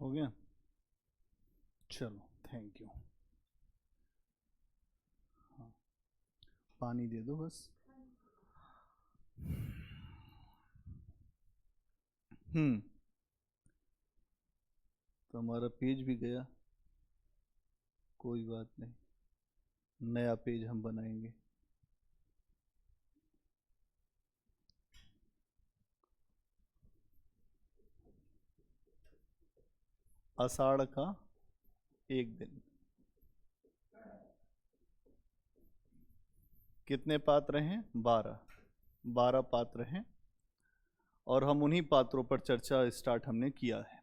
हो गया। चलो थैंक यू। हाँ, पानी दे दो बस। तो हमारा पेज भी गया, कोई बात नहीं, नया पेज हम बनाएंगे। आषाढ़ का एक दिन। कितने पात्र हैं? 12। 12 पात्र हैं और हम उन्हीं पात्रों पर चर्चा स्टार्ट हमने किया है।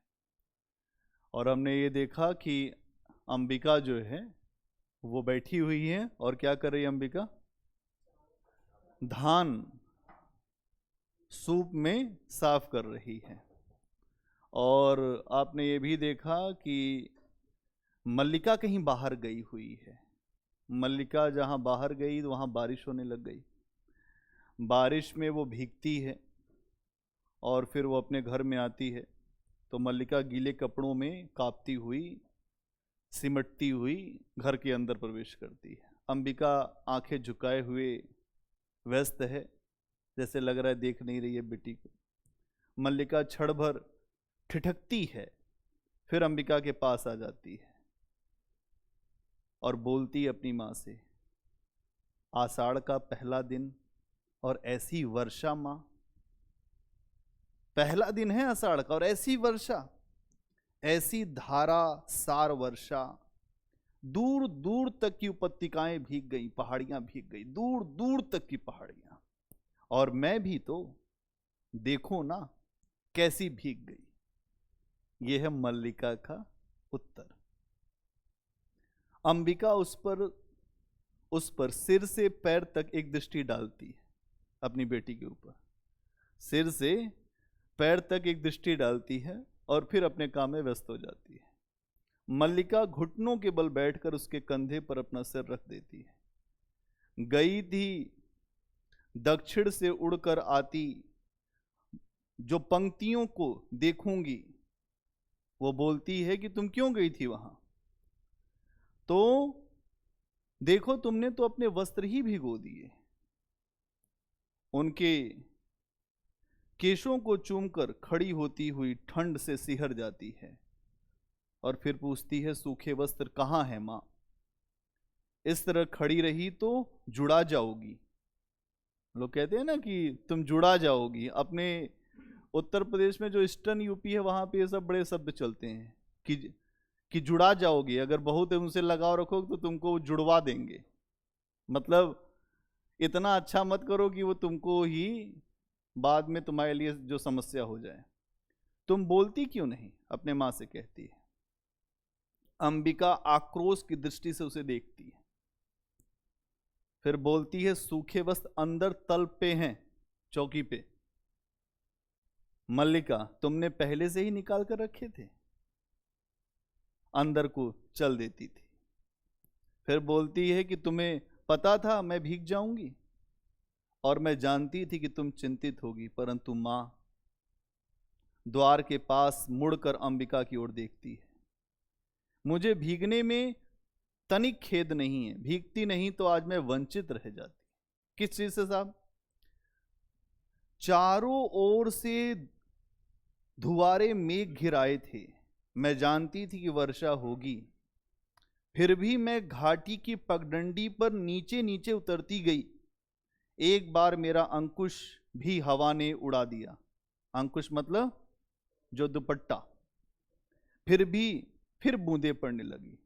और हमने ये देखा कि अंबिका जो है वो बैठी हुई है और क्या कर रही है अंबिका? धान सूप में साफ कर रही है। और आपने ये भी देखा कि मल्लिका कहीं बाहर गई हुई है। मल्लिका जहाँ बाहर गई तो वहाँ बारिश होने लग गई। बारिश में वो भीगती है और फिर वो अपने घर में आती है तो मल्लिका गीले कपड़ों में कांपती हुई, सिमटती हुई घर के अंदर प्रवेश करती है। अंबिका आंखें झुकाए हुए व्यस्त है, जैसे लग रहा है देख नहीं रही है बेटी को। मल्लिका क्षण भर ठिठकती है, फिर अंबिका के पास आ जाती है और बोलती है अपनी माँ से, आषाढ़ का पहला दिन और ऐसी वर्षा माँ। पहला दिन है आषाढ़ का और ऐसी वर्षा, ऐसी धारा सार वर्षा। दूर दूर तक की उपत्यकाएं भीग गई, पहाड़ियां भीग गई, दूर दूर तक की पहाड़ियां। और मैं भी तो देखो ना कैसी भीग गई। यह है मल्लिका का उत्तर। अंबिका उस पर सिर से पैर तक एक दृष्टि डालती है अपनी बेटी के ऊपर। सिर से पैर तक एक दृष्टि डालती है और फिर अपने काम में व्यस्त हो जाती है। मल्लिका घुटनों के बल बैठकर उसके कंधे पर अपना सिर रख देती है। गई थी दक्षिण से उड़कर आती जो पंक्तियों को देखूंगी, वो बोलती है कि तुम क्यों गई थी वहां? तो देखो तुमने तो अपने वस्त्र ही भिगो दिए। उनके केशों को चूमकर खड़ी होती हुई ठंड से सिहर जाती है और फिर पूछती है, सूखे वस्त्र कहाँ है मां? इस तरह खड़ी रही तो जुड़ा जाओगी। लोग कहते हैं ना कि तुम जुड़ा जाओगी। अपने उत्तर प्रदेश में जो ईस्टर्न यूपी है वहां पे ये सब बड़े शब्द चलते हैं कि जुड़ा जाओगी। अगर बहुत उनसे लगाव रखोगे तो तुमको जुड़वा देंगे। मतलब इतना अच्छा मत करो कि वो तुमको ही बाद में तुम्हारे लिए जो समस्या हो जाए। तुम बोलती क्यों नहीं? अपने मां से कहती है। अंबिका आक्रोश की दृष्टि से उसे देखती है, फिर बोलती है, सूखे वस्त्र अंदर तल पे हैं, चौकी पे। मल्लिका, तुमने पहले से ही निकाल कर रखे थे। अंदर को चल देती थी। फिर बोलती है कि तुम्हें पता था मैं भीग जाऊंगी और मैं जानती थी कि तुम चिंतित होगी, परंतु मां। द्वार के पास मुड़कर अंबिका की ओर देखती है। मुझे भीगने में तनिक खेद नहीं है, भीगती नहीं तो आज मैं वंचित रह जाती। किस चीज से साहब? चारों ओर से धुआरे मेघ घिराए थे। मैं जानती थी कि वर्षा होगी, फिर भी मैं घाटी की पगडंडी पर नीचे नीचे उतरती गई। एक बार मेरा अंकुश भी हवा ने उड़ा दिया। अंकुश मतलब जो दुपट्टा। फिर बूंदे पड़ने लगी।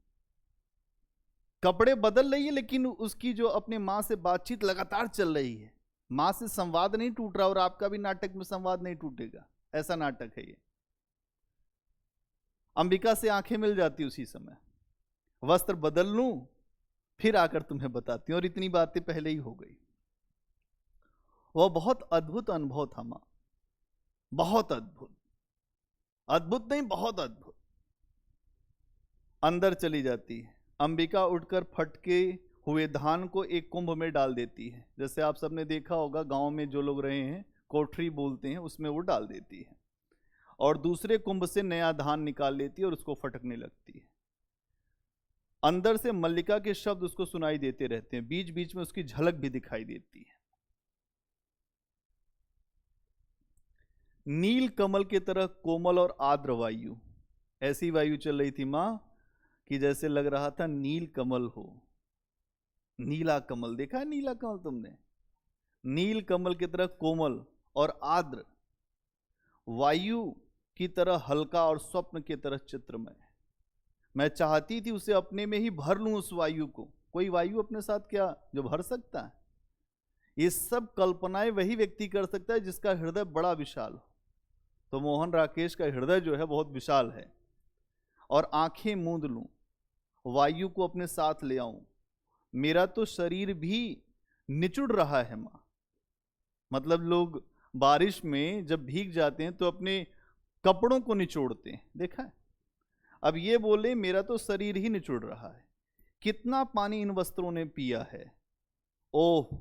कपड़े बदल रही है लेकिन उसकी जो अपने मां से बातचीत लगातार चल रही है। मां से संवाद नहीं टूट रहा और आपका भी नाटक में संवाद नहीं टूटेगा, ऐसा नाटक है ये। अंबिका से आंखें मिल जाती उसी समय। वस्त्र बदल लूं फिर आकर तुम्हें बताती हूं। और इतनी बातें पहले ही हो गई। वह बहुत अद्भुत अनुभव था मां, बहुत अद्भुत। अद्भुत नहीं, बहुत अद्भुत। अंदर चली जाती है। अंबिका उठकर फटके हुए धान को एक कुंभ में डाल देती है। जैसे आप सबने देखा होगा गांव में जो लोग रहे हैं, कोठरी बोलते हैं, उसमें वो डाल देती है। और दूसरे कुंभ से नया धान निकाल लेती है और उसको फटकने लगती है। अंदर से मल्लिका के शब्द उसको सुनाई देते रहते हैं, बीच बीच में उसकी झलक भी दिखाई देती है। नील कमल की तरह कोमल और आर्द्र वायु, ऐसी वायु चल रही थी मां कि जैसे लग रहा था नील कमल हो। नीला कमल देखा है? नीला कमल तुमने? नील कमल की तरह कोमल और आर्द्र वायु की तरह हल्का और स्वप्न की तरह चित्रमय। मैं चाहती थी उसे अपने में ही भर लूं उस वायु को। कोई वायु अपने साथ क्या जो भर सकता है? ये सब कल्पनाएं वही व्यक्ति कर सकता है जिसका हृदय बड़ा विशाल हो। तो मोहन राकेश का हृदय जो है बहुत विशाल है। और आंखें मूंद लूं, वायु को अपने साथ ले आऊं, मेरा तो शरीर भी निचुड़ रहा है मां। मतलब लोग बारिश में जब भीग जाते हैं तो अपने कपड़ों को निचोड़ते हैं, देखा है? अब ये बोले मेरा तो शरीर ही निचुड़ रहा है। कितना पानी इन वस्त्रों ने पिया है। ओह,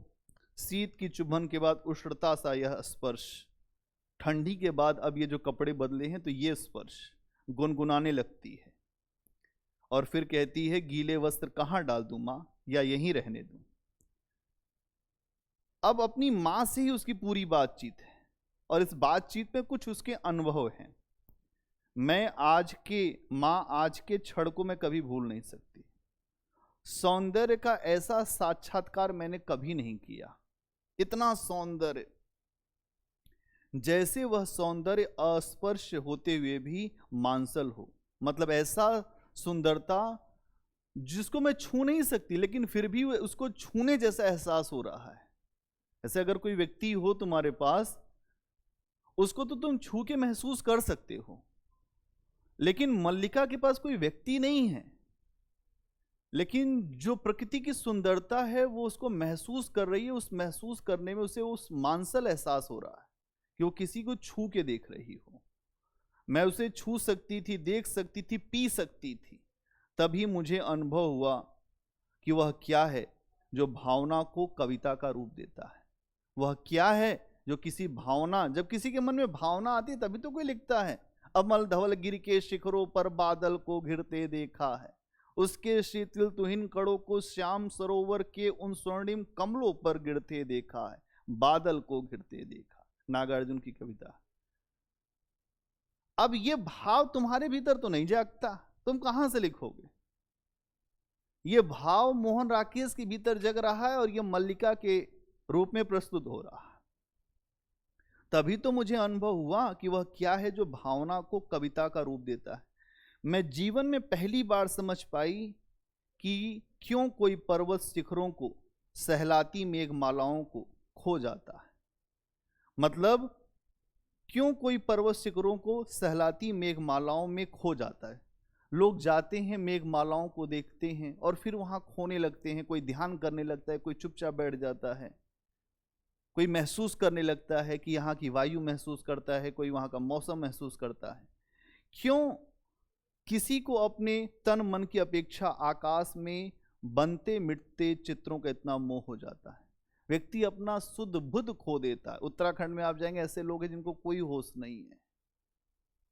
शीत की चुभन के बाद उष्णता सा यह स्पर्श, ठंडी के बाद अब ये जो कपड़े बदले हैं तो ये स्पर्श गुनगुनाने लगती है। और फिर कहती है गीले वस्त्र कहां डाल दूं मां, या यहीं रहने दूं। अब अपनी मां से ही उसकी पूरी बातचीत है और इस बातचीत में कुछ उसके अनुभव हैं। मैं आज के क्षण को मैं कभी भूल नहीं सकती। सौंदर्य का ऐसा साक्षात्कार मैंने कभी नहीं किया। इतना सौंदर्य, जैसे वह सौंदर्य अस्पर्श होते हुए भी मांसल हो। मतलब ऐसा सुंदरता जिसको मैं छू नहीं सकती, लेकिन फिर भी उसको छूने जैसा एहसास हो रहा है। ऐसे अगर कोई व्यक्ति हो तुम्हारे पास, उसको तो तुम छू के महसूस कर सकते हो, लेकिन मल्लिका के पास कोई व्यक्ति नहीं है, लेकिन जो प्रकृति की सुंदरता है वो उसको महसूस कर रही है। उस महसूस करने में उसे उस मांसल एहसास हो रहा है कि वो किसी को छू के देख रही हो। मैं उसे छू सकती थी, देख सकती थी, पी सकती थी। तभी मुझे अनुभव हुआ कि वह क्या है जो भावना को कविता का रूप देता है। वह क्या है जो किसी भावना, जब किसी के मन में भावना आती है तभी तो कोई लिखता है। अमल धवल गिर के शिखरों पर बादल को घिरते देखा है, उसके शीतल तुहिन कड़ों को श्याम सरोवर के उन स्वर्णिम कमलों पर गिरते देखा है, बादल को घिरते देखा। नागार्जुन की कविता। अब ये भाव तुम्हारे भीतर तो नहीं जागता, तुम कहां से लिखोगे? ये भाव मोहन राकेश के भीतर जग रहा है और ये मल्लिका के रूप में प्रस्तुत हो रहा है। तभी तो मुझे अनुभव हुआ कि वह क्या है जो भावना को कविता का रूप देता है। मैं जीवन में पहली बार समझ पाई कि क्यों कोई पर्वत शिखरों को, सहलाती मेघमालाओं को खो जाता है। मतलब क्यों कोई पर्वत शिखरों को सहलाती मेघमालाओं में खो जाता है। लोग जाते हैं, मेघमालाओं को देखते हैं और फिर वहां खोने लगते हैं। कोई ध्यान करने लगता है, कोई चुपचाप बैठ जाता है, कोई महसूस करने लगता है कि यहाँ की वायु महसूस करता है, कोई वहाँ का मौसम महसूस करता है। क्यों किसी को अपने तन मन की अपेक्षा आकाश में बनते मिटते चित्रों का इतना मोह हो जाता है। व्यक्ति अपना शुद्ध बुद्ध खो देता है। उत्तराखंड में आप जाएंगे, ऐसे लोग हैं जिनको कोई होश नहीं है,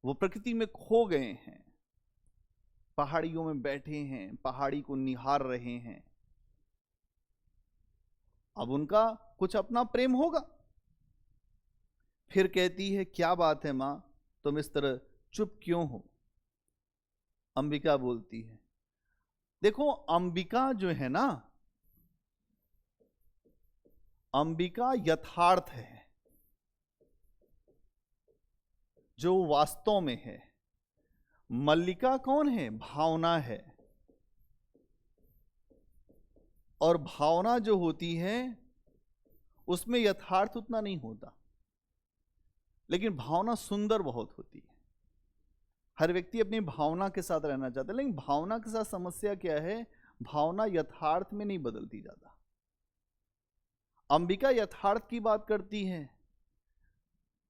वो प्रकृति में खो गए हैं, पहाड़ियों में बैठे हैं, पहाड़ी को निहार रहे हैं। अब उनका कुछ अपना प्रेम होगा। फिर कहती है क्या बात है मां, तुम इस तरह चुप क्यों हो? अंबिका बोलती है, देखो अंबिका जो है ना, अंबिका यथार्थ है, जो वास्तव में है। मल्लिका कौन है? भावना है। और भावना जो होती है उसमें यथार्थ उतना नहीं होता, लेकिन भावना सुंदर बहुत होती है। हर व्यक्ति अपनी भावना के साथ रहना चाहता है, लेकिन भावना के साथ समस्या क्या है? भावना यथार्थ में नहीं बदलती ज्यादा। अंबिका यथार्थ की बात करती है,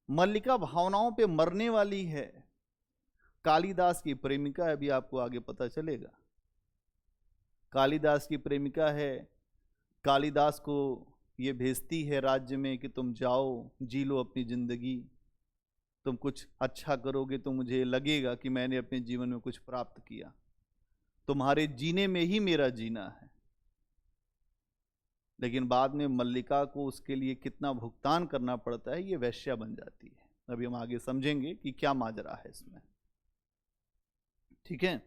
मल्लिका भावनाओं पे मरने वाली है। कालिदास की प्रेमिका है, अभी आपको आगे पता चलेगा। कालिदास की प्रेमिका है, कालिदास को ये भेजती है राज्य में कि तुम जाओ जी लो अपनी जिंदगी। तुम कुछ अच्छा करोगे तो मुझे लगेगा कि मैंने अपने जीवन में कुछ प्राप्त किया, तुम्हारे जीने में ही मेरा जीना है। लेकिन बाद में मल्लिका को उसके लिए कितना भुगतान करना पड़ता है, ये वेश्या बन जाती है। अभी हम आगे समझेंगे कि क्या माजरा है इसमें। ठीक है,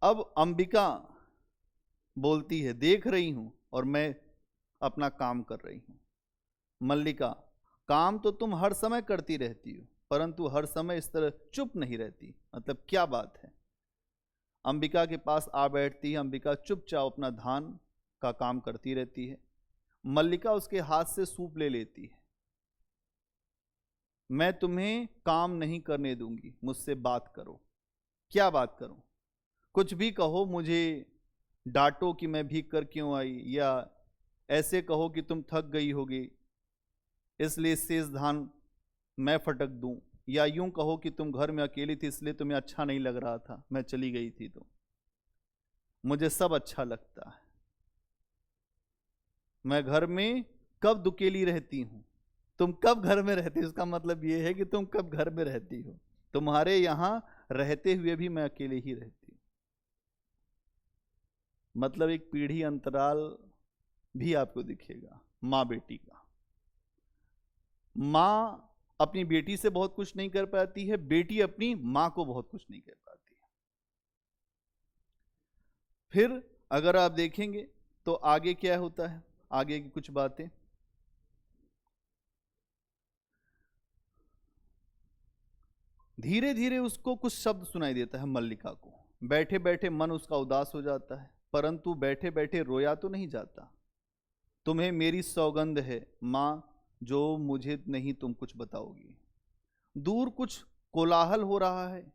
अब अंबिका बोलती है, देख रही हूं और मैं अपना काम कर रही हूं। मल्लिका, काम तो तुम हर समय करती रहती हो, परंतु हर समय इस तरह चुप नहीं रहती, मतलब क्या बात है। अंबिका के पास आ बैठती है। अंबिका चुपचाप अपना धान का काम करती रहती है। मल्लिका उसके हाथ से सूप ले लेती है। मैं तुम्हें काम नहीं करने दूंगी, मुझसे बात करो। क्या बात करो? कुछ भी कहो, मुझे डांटो कि मैं भीग कर क्यों आई, या ऐसे कहो कि तुम थक गई होगी इसलिए शेष धान मैं फटक दूं, या यूं कहो कि तुम घर में अकेली थी इसलिए तुम्हें अच्छा नहीं लग रहा था, मैं चली गई थी। तो मुझे सब अच्छा लगता है। मैं घर में कब दुकेली रहती हूं, तुम कब घर में रहती हो, इसका मतलब यह है कि तुम कब घर में रहती हो। तुम्हारे यहां रहते हुए भी मैं अकेले ही रहती हूं। मतलब एक पीढ़ी अंतराल भी आपको दिखेगा माँ बेटी का। माँ अपनी बेटी से बहुत कुछ नहीं कर पाती है, बेटी अपनी माँ को बहुत कुछ नहीं कर पाती है। फिर अगर आप देखेंगे तो आगे क्या होता है, आगे की कुछ बातें। धीरे धीरे उसको कुछ शब्द सुनाई देता है मल्लिका को। बैठे बैठे मन उसका उदास हो जाता है, परंतु बैठे बैठे रोया तो नहीं जाता। तुम्हें मेरी सौगंध है माँ, जो मुझे नहीं तुम कुछ बताओगी। दूर कुछ कोलाहल हो रहा है,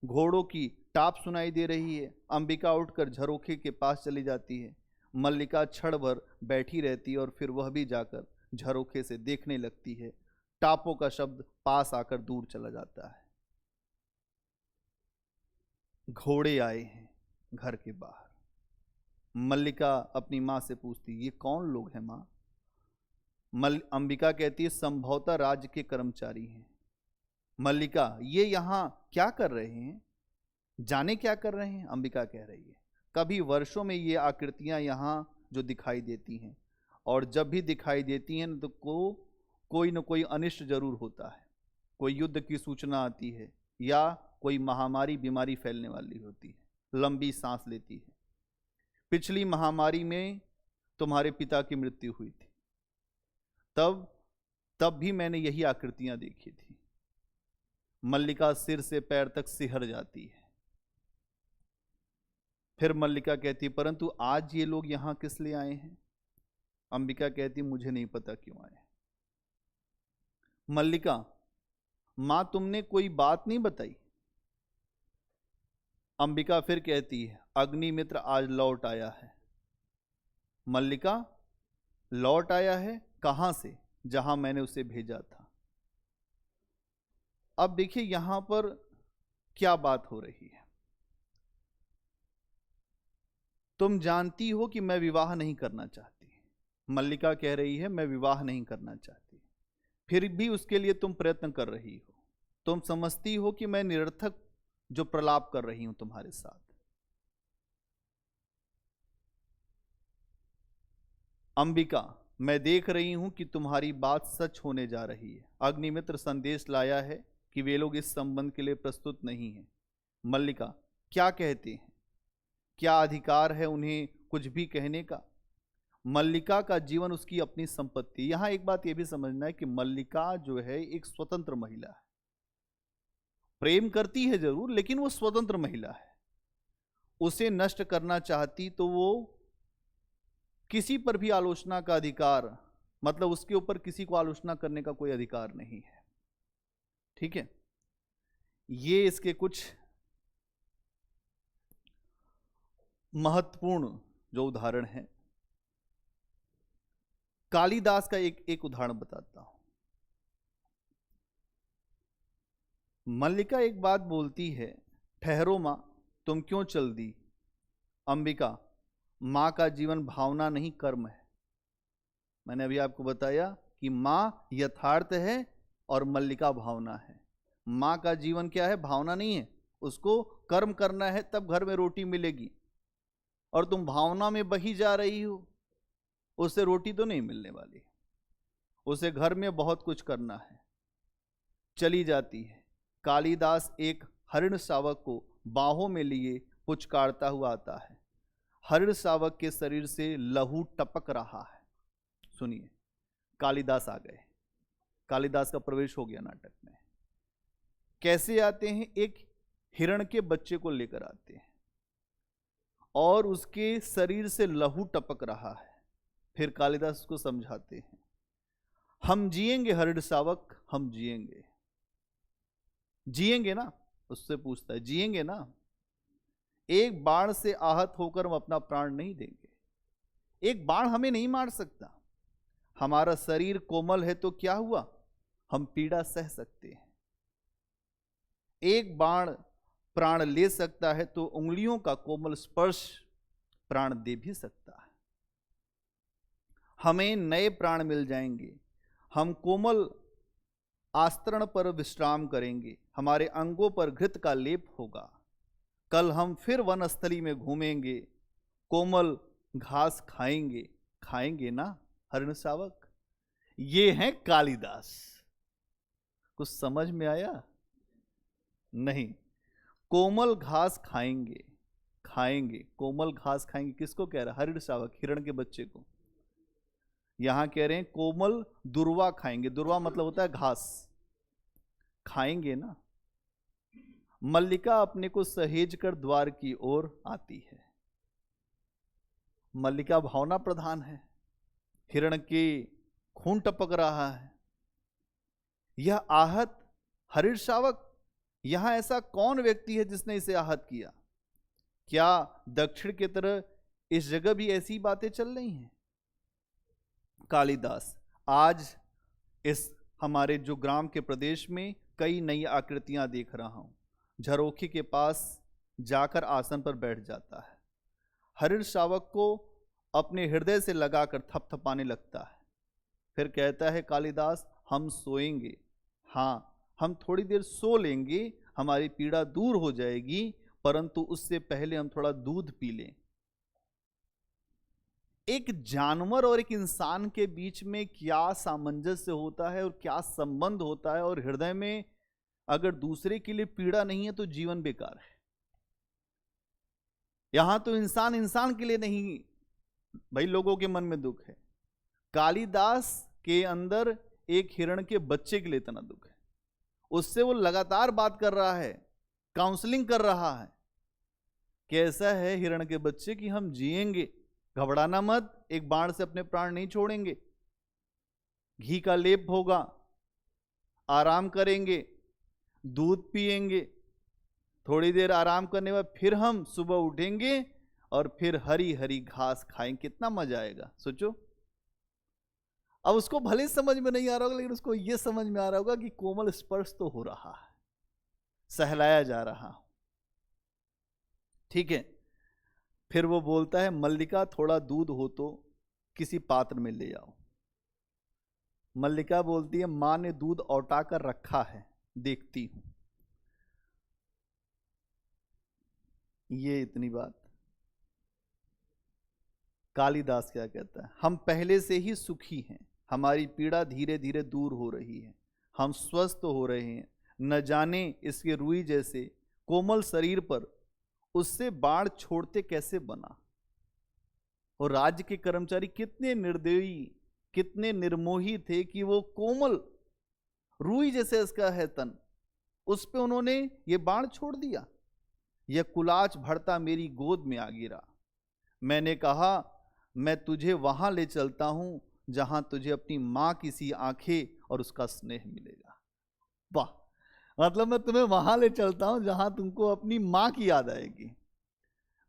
घोड़ों की टाप सुनाई दे रही है। अंबिका उठकर झरोखे के पास चली जाती है। मल्लिका क्षण भर बैठी रहती है और फिर वह भी जाकर झरोखे से देखने लगती है। टापों का शब्द पास आकर दूर चला जाता है। घोड़े आए हैं घर के बाहर। मल्लिका अपनी माँ से पूछती, ये कौन लोग हैं माँ? अंबिका कहती है, संभवतः राज्य के कर्मचारी हैं। मल्लिका, ये यहां क्या कर रहे हैं, जाने क्या कर रहे हैं? अंबिका कह रही है, कभी वर्षों में ये आकृतियां यहां जो दिखाई देती हैं, और जब भी दिखाई देती हैं तो कोई न कोई अनिष्ट जरूर होता है। कोई युद्ध की सूचना आती है, या कोई महामारी बीमारी फैलने वाली होती है। लंबी सांस लेती है। पिछली महामारी में तुम्हारे पिता की मृत्यु हुई थी, तब भी मैंने यही आकृतियां देखी थी। मल्लिका सिर से पैर तक सिहर जाती है। फिर मल्लिका कहती, परंतु आज ये लोग यहां किस लिए आए हैं? अंबिका कहती, मुझे नहीं पता क्यों आए। मल्लिका, मां तुमने कोई बात नहीं बताई? अंबिका फिर कहती है, अग्निमित्र आज लौट आया है। मल्लिका, लौट आया है? कहां से? जहां मैंने उसे भेजा था। अब देखिए यहां पर क्या बात हो रही है। तुम जानती हो कि मैं विवाह नहीं करना चाहती। मल्लिका कह रही है, मैं विवाह नहीं करना चाहती, फिर भी उसके लिए तुम प्रयत्न कर रही हो। तुम समझती हो कि मैं निरर्थक जो प्रलाप कर रही हूं तुम्हारे साथ। अंबिका, मैं देख रही हूं कि तुम्हारी बात सच होने जा रही है। अग्निमित्र संदेश लाया है कि वे लोग इस संबंध के लिए प्रस्तुत नहीं हैं। मल्लिका, क्या कहते हैं? क्या अधिकार है उन्हें कुछ भी कहने का? मल्लिका का जीवन उसकी अपनी संपत्ति। यहां एक बात यह भी समझना है कि मल्लिका जो है एक स्वतंत्र महिला है। प्रेम करती है जरूर, लेकिन वो स्वतंत्र महिला है। उसे नष्ट करना चाहती तो वो किसी पर भी आलोचना का अधिकार, मतलब उसके ऊपर किसी को आलोचना करने का कोई अधिकार नहीं है। ठीक है, ये इसके कुछ महत्वपूर्ण जो उदाहरण है। कालिदास का एक उदाहरण बताता हूं। मल्लिका एक बात बोलती है, ठहरो मां, तुम क्यों चल दी? अंबिका, मां का जीवन भावना नहीं कर्म है। मैंने अभी आपको बताया कि मां यथार्थ है, और मल्लिका भावना है। माँ का जीवन क्या है? भावना नहीं है। उसको कर्म करना है तब घर में रोटी मिलेगी, और तुम भावना में बही जा रही हो, उससे रोटी तो नहीं मिलने वाली। उसे घर में बहुत कुछ करना है। चली जाती है। कालिदास एक हरिण शावक को बाहों में लिए पुचकारता हुआ आता है। हरिण शावक के शरीर से लहू टपक रहा है। सुनिए, कालिदास आ गए। कालिदास का प्रवेश हो गया नाटक में। कैसे आते हैं? एक हिरण के बच्चे को लेकर आते हैं और उसके शरीर से लहू टपक रहा है। फिर कालिदास उसको समझाते हैं, हम जिएंगे हरिण शावक, हम जिएंगे। जिएंगे ना? उससे पूछता है, जिएंगे ना? एक बाण से आहत होकर हम अपना प्राण नहीं देंगे। एक बाण हमें नहीं मार सकता। हमारा शरीर कोमल है तो क्या हुआ? हम पीड़ा सह सकते हैं। एक बाण प्राण ले सकता है तो उंगलियों का कोमल स्पर्श प्राण दे भी सकता है। हमें नए प्राण मिल जाएंगे। हम कोमल आस्तरण पर विश्राम करेंगे। हमारे अंगों पर घृत का लेप होगा। कल हम फिर वनस्थली में घूमेंगे, कोमल घास खाएंगे। खाएंगे ना हरिण शावक? ये हैं कालिदास। कुछ समझ में आया? नहीं। कोमल घास खाएंगे, खाएंगे, कोमल घास खाएंगे। किसको कह रहा? हरिण शावक, हिरण के बच्चे को। यहां कह रहे हैं कोमल दुर्वा खाएंगे। दुर्वा मतलब होता है घास। खाएंगे ना। मल्लिका अपने को सहेज कर द्वार की ओर आती है। मल्लिका भावना प्रधान है। हिरण के खून टपक रहा है। यह आहत हरिण शावक, यहां ऐसा कौन व्यक्ति है जिसने इसे आहत किया? क्या दक्षिण की तरह इस जगह भी ऐसी बातें चल रही हैं? कालिदास, आज इस हमारे जो ग्राम के प्रदेश में कई नई आकृतियां देख रहा हूं। झरोखे के पास जाकर आसन पर बैठ जाता है। हरिण शावक को अपने हृदय से लगाकर थपथपाने लगता है। फिर कहता है कालिदास, हम सोएंगे। हाँ, हम थोड़ी देर सो लेंगे, हमारी पीड़ा दूर हो जाएगी, परंतु उससे पहले हम थोड़ा दूध पी लें। एक जानवर और एक इंसान के बीच में क्या सामंजस्य होता है और क्या संबंध होता है, और हृदय में अगर दूसरे के लिए पीड़ा नहीं है तो जीवन बेकार है। यहां तो इंसान इंसान के लिए नहीं, भाई लोगों के मन में दुख है। कालिदास के अंदर एक हिरण के बच्चे के लिए इतना दुख है। उससे वो लगातार बात कर रहा है, काउंसलिंग कर रहा है। कैसा है हिरण के बच्चे कि हम जिएंगे, घबराना मत, एक बाण से अपने प्राण नहीं छोड़ेंगे। घी का लेप होगा, आराम करेंगे, दूध पिएंगे, थोड़ी देर आराम करने के बाद फिर हम सुबह उठेंगे और फिर हरी हरी घास खाएंगे। कितना मजा आएगा, सोचो। अब उसको भले समझ में नहीं आ रहा होगा, लेकिन उसको यह समझ में आ रहा होगा कि कोमल स्पर्श तो हो रहा है, सहलाया जा रहा। ठीक है। फिर वो बोलता है, मल्लिका थोड़ा दूध हो तो किसी पात्र में ले आओ। मल्लिका बोलती है, मां ने दूध औटा कर रखा है, देखती हूं। ये इतनी बात। कालिदास क्या कहता है? हम पहले से ही सुखी हैं, हमारी पीड़ा धीरे धीरे दूर हो रही है, हम स्वस्थ हो रहे हैं। न जाने इसके रुई जैसे कोमल शरीर पर उससे बाण छोड़ते कैसे बना। और राज्य के कर्मचारी कितने निर्दयी, कितने निर्मोही थे कि वो कोमल रुई जैसे इसका है तन, उस पे उन्होंने ये बाण छोड़ दिया। यह कुलाच भरता मेरी गोद में आ गिरा। मैंने कहा, मैं तुझे वहां ले चलता हूं जहां तुझे अपनी मां की सी आंखें और उसका स्नेह मिलेगा। वाह, मतलब मैं तुम्हें वहां ले चलता हूं जहां तुमको अपनी मां की याद आएगी।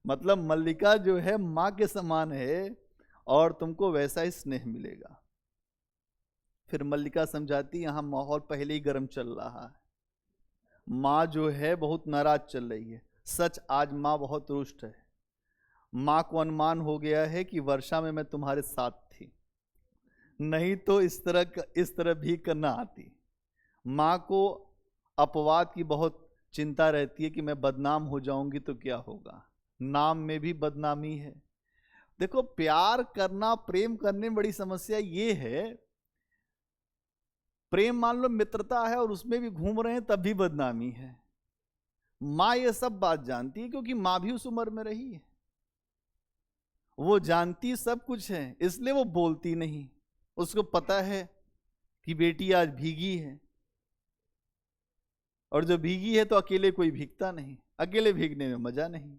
मतलब मल्लिका जो है मां के समान है और तुमको वैसा ही स्नेह मिलेगा। फिर मल्लिका समझाती, यहां माहौल पहले ही गर्म चल रहा है, मां जो है बहुत नाराज चल रही है। सच, आज मां बहुत रुष्ट है। मां को अनुमान हो गया है कि वर्षा में मैं तुम्हारे साथ थी, नहीं तो इस तरह भीग कर ना आती। माँ को अपवाद की बहुत चिंता रहती है कि मैं बदनाम हो जाऊंगी तो क्या होगा, नाम में भी बदनामी है। देखो, प्यार करना, प्रेम करने में बड़ी समस्या ये है, प्रेम मान लो मित्रता है और उसमें भी घूम रहे हैं तब भी बदनामी है। माँ ये सब बात जानती है क्योंकि माँ भी उस उम्र में रही है, वो जानती सब कुछ है, इसलिए वो बोलती नहीं। उसको पता है कि बेटी आज भीगी है, और जो भीगी है तो अकेले कोई भीगता नहीं, अकेले भीगने में मजा नहीं,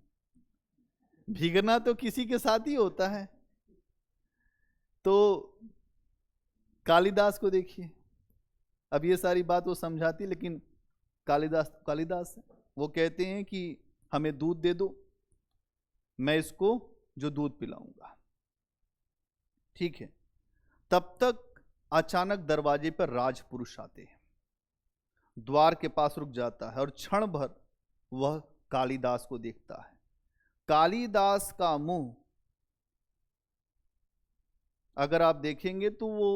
भीगना तो किसी के साथ ही होता है। तो कालिदास को देखिए, अब ये सारी बात वो समझाती, लेकिन कालिदास वो कहते हैं कि हमें दूध दे दो, मैं इसको जो दूध पिलाऊंगा। ठीक है, तब तक अचानक दरवाजे पर राजपुरुष आते हैं, द्वार के पास रुक जाता है और क्षण भर वह कालिदास को देखता है। कालिदास का मुंह अगर आप देखेंगे तो वो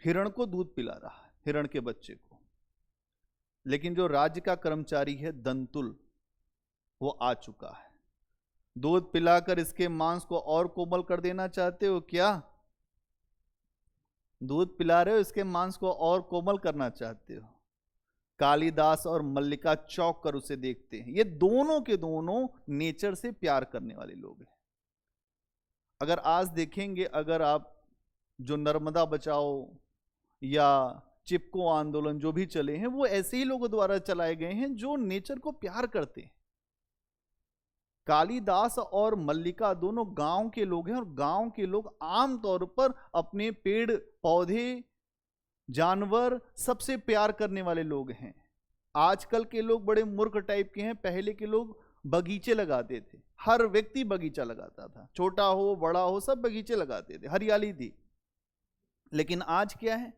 हिरण को दूध पिला रहा है, हिरण के बच्चे को। लेकिन जो राज्य का कर्मचारी है दंतुल, वो आ चुका है। दूध पिलाकर इसके मांस को और कोमल कर देना चाहते हो क्या? दूध पिला रहे हो, इसके मांस को और कोमल करना चाहते हो? कालिदास और मल्लिका चौंक कर उसे देखते हैं। ये दोनों के दोनों नेचर से प्यार करने वाले लोग हैं। अगर आज देखेंगे, अगर आप जो नर्मदा बचाओ या चिपको आंदोलन जो भी चले हैं, वो ऐसे ही लोगों द्वारा चलाए गए हैं जो नेचर को प्यार करते हैं। कालिदास और मल्लिका दोनों गांव के लोग हैं, और गांव के लोग आमतौर पर अपने पेड़ पौधे जानवर सबसे प्यार करने वाले लोग हैं। आजकल के लोग बड़े मूर्ख टाइप के हैं, पहले के लोग बगीचे लगाते थे, हर व्यक्ति बगीचा लगाता था, छोटा हो बड़ा हो सब बगीचे लगाते थे, हरियाली थी। लेकिन आज क्या है,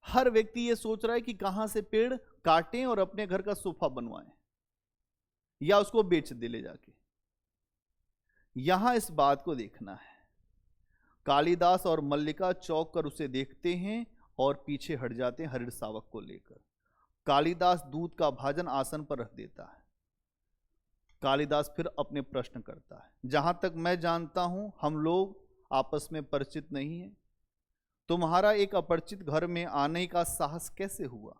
हर व्यक्ति ये सोच रहा है कि कहां से पेड़ काटें और अपने घर का सोफा बनवाएं या उसको बेच दे ले जाके। यहां इस बात को देखना है। कालिदास और मल्लिका चौंक कर उसे देखते हैं और पीछे हट जाते हैं हरिण शावक को लेकर। कालिदास दूध का भाजन आसन पर रख देता है। कालिदास फिर अपने प्रश्न करता है। जहां तक मैं जानता हूं हम लोग आपस में परिचित नहीं हैं, तुम्हारा एक अपरिचित घर में आने का साहस कैसे हुआ?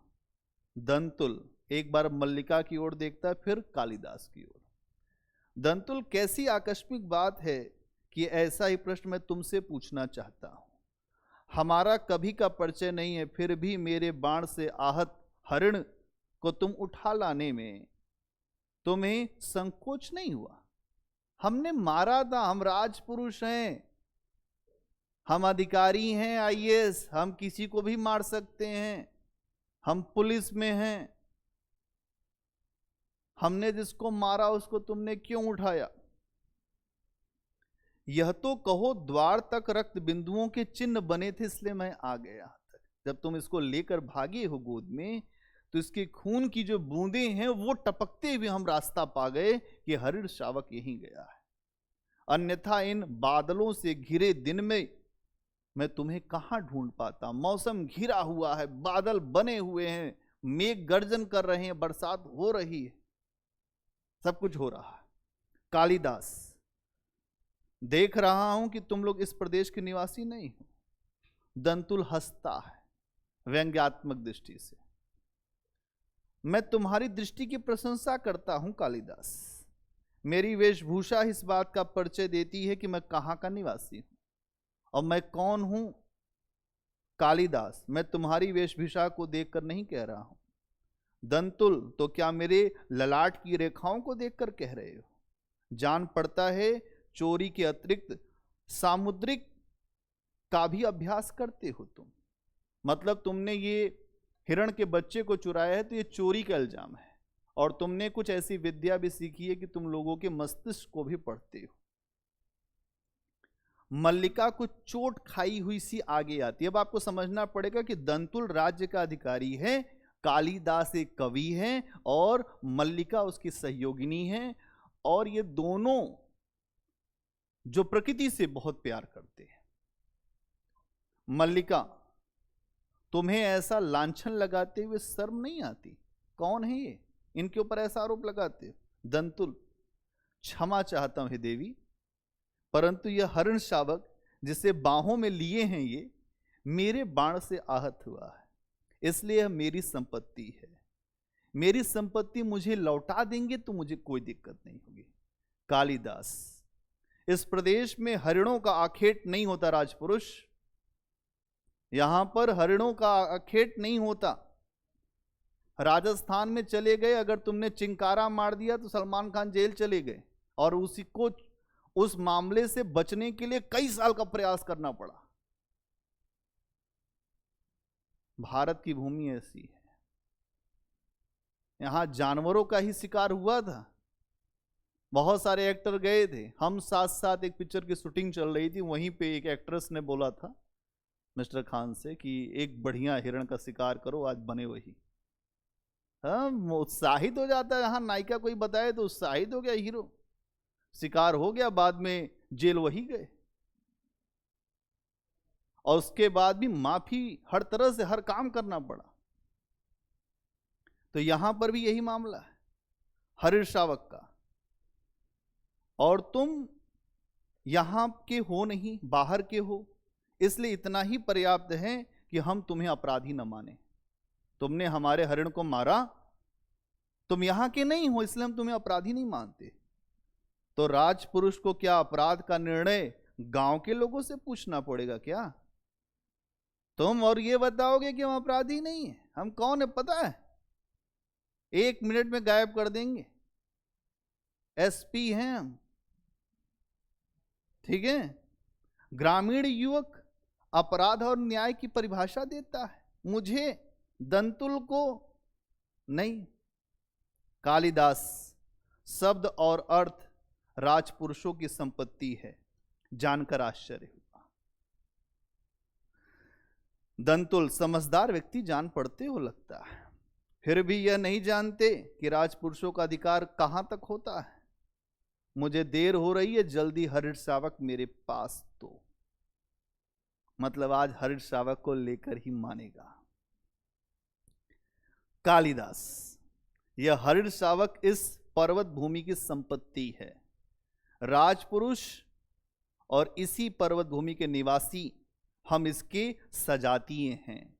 दंतुल एक बार मल्लिका की ओर देखता है, फिर कालिदास की ओर। दंतुल, कैसी आकस्मिक बात है कि ऐसा ही प्रश्न मैं तुमसे पूछना चाहता हूं। हमारा कभी का परिचय नहीं है, फिर भी मेरे बाण से आहत हरिण को तुम उठा लाने में तुम्हें संकोच नहीं हुआ? हमने मारा था, हम राजपुरुष हैं, हम अधिकारी हैं, आईएएस, हम किसी को भी मार सकते हैं, हम पुलिस में हैं। हमने जिसको मारा उसको तुमने क्यों उठाया? यह तो कहो द्वार तक रक्त बिंदुओं के चिन्ह बने थे, इसलिए मैं आ गया तक। जब तुम इसको लेकर भागे हो गोद में, तो इसके खून की जो बूंदें हैं वो टपकते हुए हम रास्ता पा गए कि हरिण शावक यहीं गया है। अन्यथा इन बादलों से घिरे दिन में मैं तुम्हें कहां ढूंढ पाता? मौसम घिरा हुआ है, बादल बने हुए हैं, मेघ गर्जन कर रहे हैं, बरसात हो रही है, सब कुछ हो रहा है। कालिदास, देख रहा हूं कि तुम लोग इस प्रदेश के निवासी नहीं हो। दंतुल हंसता है व्यंग्यात्मक दृष्टि से। मैं तुम्हारी दृष्टि की प्रशंसा करता हूं कालिदास। मेरी वेशभूषा इस बात का परिचय देती है कि मैं कहां का निवासी हूं और मैं कौन हूं। कालिदास, मैं तुम्हारी वेशभूषा को देखकर नहीं कह रहा हूं। दंतुल, तो क्या मेरे ललाट की रेखाओं को देखकर कह रहे हो? जान पड़ता है चोरी के अतिरिक्त सामुद्रिक का भी अभ्यास करते हो तुम। मतलब तुमने ये हिरण के बच्चे को चुराया है तो ये चोरी का इल्जाम है, और तुमने कुछ ऐसी विद्या भी सीखी है कि तुम लोगों के मस्तिष्क को भी पढ़ते हो। मल्लिका को चोट खाई हुई सी आगे आती है। अब आपको समझना पड़ेगा कि दंतुल राज्य का अधिकारी है, कालिदास एक कवि है और मल्लिका उसकी सहयोगिनी है, और ये दोनों जो प्रकृति से बहुत प्यार करते हैं। मल्लिका, तुम्हें ऐसा लांछन लगाते हुए शर्म नहीं आती? कौन है ये, इनके ऊपर ऐसा आरोप लगाते हो? दंतुल, क्षमा चाहता हूं हे देवी, परंतु यह हरिण शावक जिसे बाहों में लिए हैं ये मेरे बाण से आहत हुआ है, इसलिए यह मेरी संपत्ति है। मेरी संपत्ति मुझे लौटा देंगे तो मुझे कोई दिक्कत नहीं होगी। कालिदास, इस प्रदेश में हरिणों का आखेट नहीं होता राजपुरुष, यहां पर हरिणों का आखेट नहीं होता। राजस्थान में चले गए, अगर तुमने चिंकारा मार दिया तो सलमान खान जेल चले गए, और उसी को उस मामले से बचने के लिए कई साल का प्रयास करना पड़ा। भारत की भूमि ऐसी है, यहां जानवरों का ही शिकार हुआ था। बहुत सारे एक्टर गए थे, हम साथ साथ एक पिक्चर की शूटिंग चल रही थी, वहीं पे एक एक्ट्रेस ने बोला था मिस्टर खान से कि एक बढ़िया हिरण का शिकार करो, आज बने वही। हम उत्साहित हो जाता है, यहां नायिका कोई बताए तो उत्साहित हो गया हीरो, शिकार हो गया, बाद में जेल वही गए, और उसके बाद भी माफी, हर तरह से हर काम करना पड़ा। तो यहां पर भी यही मामला है हरिण शावक का, और तुम यहां के हो नहीं, बाहर के हो, इसलिए इतना ही पर्याप्त है कि हम तुम्हें अपराधी न माने। तुमने हमारे हरिण को मारा, तुम यहां के नहीं हो, इसलिए हम तुम्हें अपराधी नहीं मानते। तो राजपुरुष को क्या अपराध का निर्णय गांव के लोगों से पूछना पड़ेगा क्या? तुम और ये बताओगे कि हम अपराधी नहीं है? हम कौन है पता है? 1 मिनट में गायब कर देंगे, एसपी हैं हम, ठीक है। ग्रामीण युवक अपराध और न्याय की परिभाषा देता है, मुझे दंतुल को नहीं। कालिदास, शब्द और अर्थ राजपुरुषों की संपत्ति है, जानकर आश्चर्य हुआ। दंतुल, समझदार व्यक्ति जान पड़ते हो लगता है, फिर भी यह नहीं जानते कि राजपुरुषों का अधिकार कहां तक होता है। मुझे देर हो रही है, जल्दी हरिण शावक मेरे पास तो। मतलब आज हरिण शावक को लेकर ही मानेगा। कालिदास, यह हरिण शावक इस पर्वत भूमि की संपत्ति है। राजपुरुष और इसी पर्वत भूमि के निवासी हम इसके सजातीय हैं।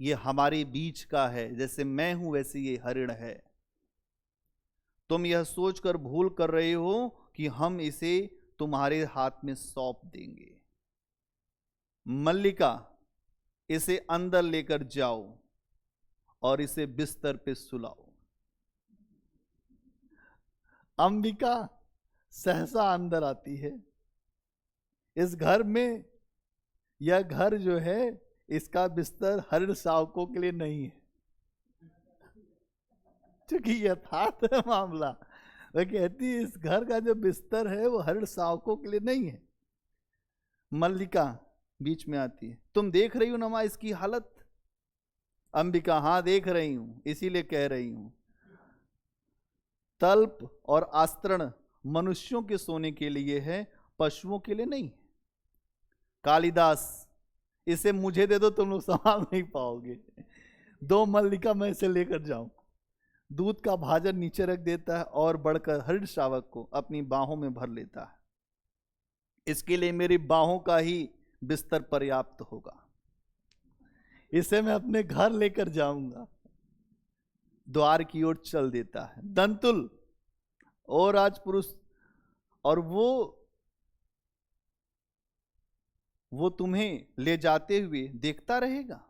ये हमारे बीच का है, जैसे मैं हूं वैसे ये हरिण है। तुम यह सोचकर भूल कर रहे हो कि हम इसे तुम्हारे हाथ में सौंप देंगे। मल्लिका, इसे अंदर लेकर जाओ और इसे बिस्तर पे सुलाओ। अंबिका सहसा अंदर आती है। इस घर में, यह घर जो है, इसका बिस्तर हरिण शावकों के लिए नहीं है, क्योंकि यथार्थ है मामला। वह कहती है इस घर का जो बिस्तर है वो हरिण शावकों के लिए नहीं है। मल्लिका बीच में आती है, तुम देख रही हो ना मां इसकी हालत? अंबिका, हां देख रही हूं, इसीलिए कह रही हूं। तल्प और आस्तरण मनुष्यों के सोने के लिए है, पशुओं के लिए नहीं। कालिदास, इसे मुझे दे दो, तुम लोग संभाल नहीं पाओगे। 2 मल्लिका मैं इसे लेकर जाऊं। दूध का भाजन नीचे रख देता है और बढ़कर हरिण शावक को अपनी बाहों में भर लेता है। इसके लिए मेरी बाहों का ही बिस्तर पर्याप्त होगा, इसे मैं अपने घर लेकर जाऊंगा। द्वार की ओर चल देता है। दंतुल, ओ राजपुरुष, और वो तुम्हें ले जाते हुए देखता रहेगा।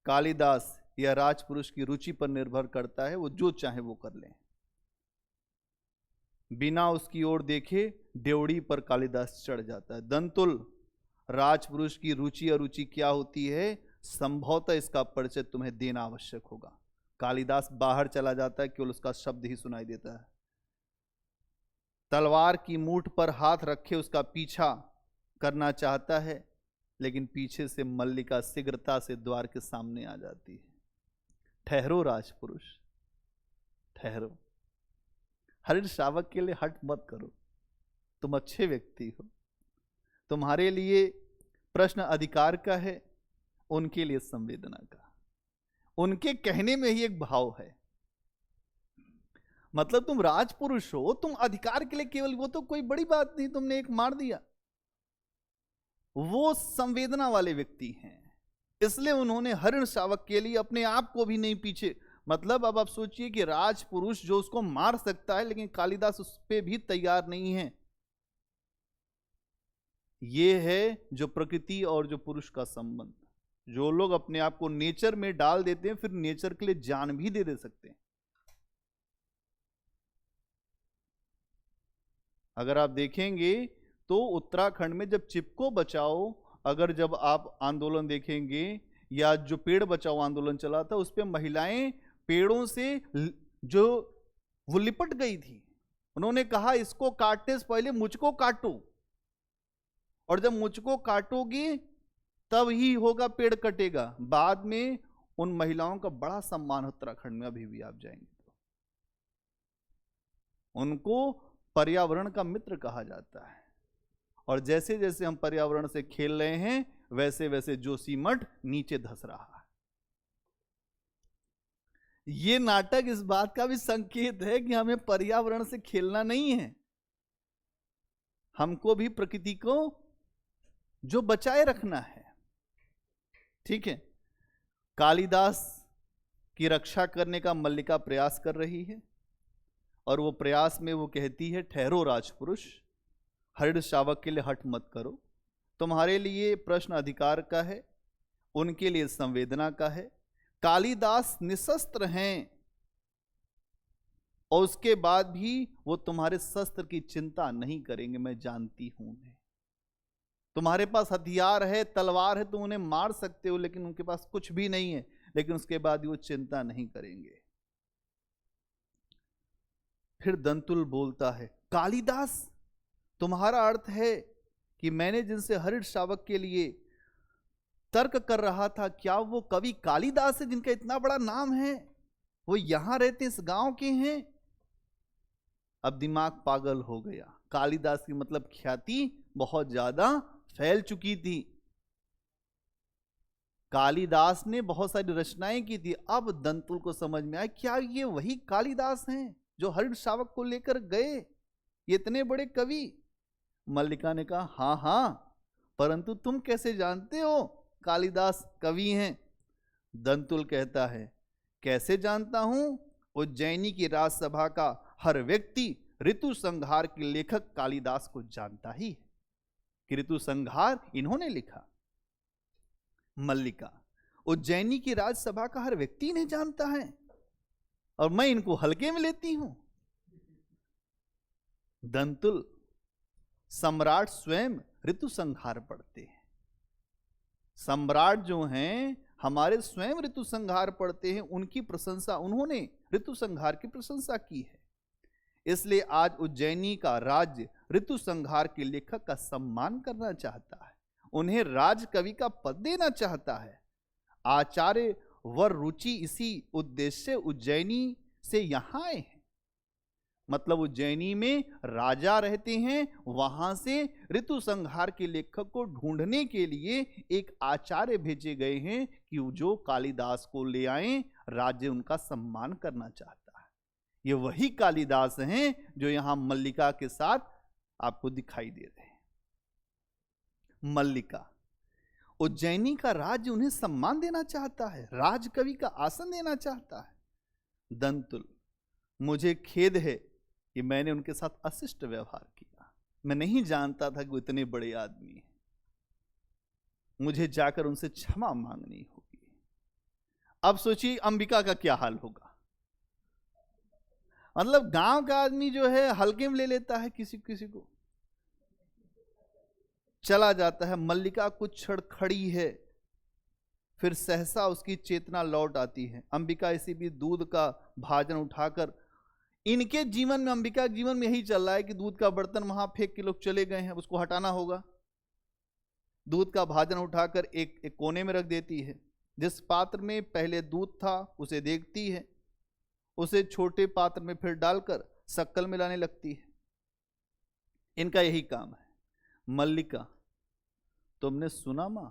कालिदास, यह राजपुरुष की रुचि पर निर्भर करता है, वो जो चाहे वो कर ले। बिना उसकी ओर देखे ड्योढ़ी पर कालिदास चढ़ जाता है। दंतुल, राजपुरुष की रुचि अरुचि क्या होती है, संभवतः इसका परिचय तुम्हें देना आवश्यक होगा। कालिदास बाहर चला जाता है, केवल उसका शब्द ही सुनाई देता है। तलवार की मूठ पर हाथ रखे उसका पीछा करना चाहता है, लेकिन पीछे से मल्लिका शीघ्रता से द्वार के सामने आ जाती है। ठहरो राजपुरुष, ठहरो। हरिण शावक के लिए हट मत करो, तुम अच्छे व्यक्ति हो, तुम्हारे लिए प्रश्न अधिकार का है। उनके लिए संवेदना का, उनके कहने में ही एक भाव है। मतलब तुम राजपुरुष हो, तुम अधिकार के लिए केवल, वो तो कोई बड़ी बात नहीं, तुमने एक मार दिया। वो संवेदना वाले व्यक्ति हैं, इसलिए उन्होंने हरिण शावक के लिए अपने आप को भी नहीं पीछे। मतलब अब आप सोचिए कि राजपुरुष जो उसको मार सकता है, लेकिन कालिदास उस पर भी तैयार नहीं है। ये है जो प्रकृति और जो पुरुष का संबंध। जो लोग अपने आप को नेचर में डाल देते हैं, फिर नेचर के लिए जान भी दे सकते हैं। अगर आप देखेंगे तो उत्तराखंड में जब चिपको बचाओ, अगर जब आप आंदोलन देखेंगे या जो पेड़ बचाओ आंदोलन चला था, उस पर महिलाएं पेड़ों से जो वो लिपट गई थी, उन्होंने कहा इसको काटने से पहले मुझको काटो, और जब मुझको काटोगी तब ही होगा पेड़ कटेगा। बाद में उन महिलाओं का बड़ा सम्मान उत्तराखंड में, अभी भी आप जाएंगे तो उनको पर्यावरण का मित्र कहा जाता है। और जैसे जैसे हम पर्यावरण से खेल रहे हैं, वैसे वैसे जोशीमठ नीचे धंस रहा है। ये नाटक इस बात का भी संकेत है कि हमें पर्यावरण से खेलना नहीं है, हमको भी प्रकृति को जो बचाए रखना है। ठीक है, कालिदास की रक्षा करने का मल्लिका प्रयास कर रही है, और वो प्रयास में वो कहती है, ठहरो राजपुरुष, हरिण शावक के लिए हट मत करो, तुम्हारे लिए प्रश्न अधिकार का है, उनके लिए संवेदना का है। कालिदास निशस्त्र हैं, और उसके बाद भी वो तुम्हारे शस्त्र की चिंता नहीं करेंगे, मैं जानती हूं उन्हें। तुम्हारे पास हथियार है, तलवार है, तुम उन्हें मार सकते हो, लेकिन उनके पास कुछ भी नहीं है, लेकिन उसके बाद वो चिंता नहीं करेंगे। फिर दंतुल बोलता है, कालिदास तुम्हारा अर्थ है कि मैंने जिनसे हरिण शावक के लिए तर्क कर रहा था, क्या वो कवि कालिदास है जिनका इतना बड़ा नाम है, वो यहां रहते, इस गांव के हैं? अब दिमाग पागल हो गया। कालिदास की मतलब ख्याति बहुत ज्यादा फैल चुकी थी, कालिदास ने बहुत सारी रचनाएं की थी। अब दंतुल को समझ में आया, क्या ये वही कालिदास हैं जो हरिण शावक को लेकर गए, ये इतने बड़े कवि? मल्लिका ने कहा, हाँ हाँ, परंतु तुम कैसे जानते हो कालिदास कवि हैं? दंतुल कहता है, कैसे जानता हूं? उज्जैनी की राजसभा का हर व्यक्ति ऋतु संहार के लेखक कालिदास को जानता ही है कि ऋतु संहार इन्होंने लिखा। मल्लिका, उज्जैनी की राजसभा का हर व्यक्ति इन्हें जानता है, और मैं इनको हल्के में लेती हूं। दंतुल, सम्राट स्वयं ऋतु संहार पढ़ते हैं। सम्राट जो हैं हमारे स्वयं ऋतु संहार पढ़ते हैं, उनकी प्रशंसा, उन्होंने ऋतु संहार की प्रशंसा की है। इसलिए आज उज्जैनी का राज्य ऋतु संहार के लेखक का सम्मान करना चाहता है, उन्हें राजकवि का पद देना चाहता है। आचार्य वर रुचि इसी उद्देश्य से उज्जैनी से यहां आए हैं। मतलब उज्जैनी में राजा रहते हैं, वहां से ऋतु संहार के लेखक को ढूंढने के लिए एक आचार्य भेजे गए हैं कि जो कालिदास को ले आए, राज्य उनका सम्मान करना चाहता है। ये वही कालिदास हैं जो यहां मल्लिका के साथ आपको दिखाई दे रहे हैं। मल्लिका, उज्जैनी का राज्य उन्हें सम्मान देना चाहता है, राजकवि का आसन देना चाहता है। दंतुल, मुझे खेद है कि मैंने उनके साथ अशिष्ट व्यवहार किया, मैं नहीं जानता था कि वो इतने बड़े आदमी हैं, मुझे जाकर उनसे क्षमा मांगनी होगी। अब सोचिए अंबिका का क्या हाल होगा। मतलब गांव का आदमी जो है हल्के में ले लेता है, किसी किसी को चला जाता है। मल्लिका कुछ क्षण खड़ी है, फिर सहसा उसकी चेतना लौट आती है। अंबिका इसी भी दूध का भाजन उठाकर, इनके जीवन में, अंबिका के जीवन में यही चल रहा है कि दूध का बर्तन वहां फेंक के लोग चले गए हैं, उसको हटाना होगा। दूध का भाजन उठाकर एक कोने में रख देती है। जिस पात्र में पहले दूध था उसे देखती है, उसे छोटे पात्र में फिर डालकर शक्कर मिलाने लगती है। इनका यही काम है। मल्लिका, तुमने सुना मां,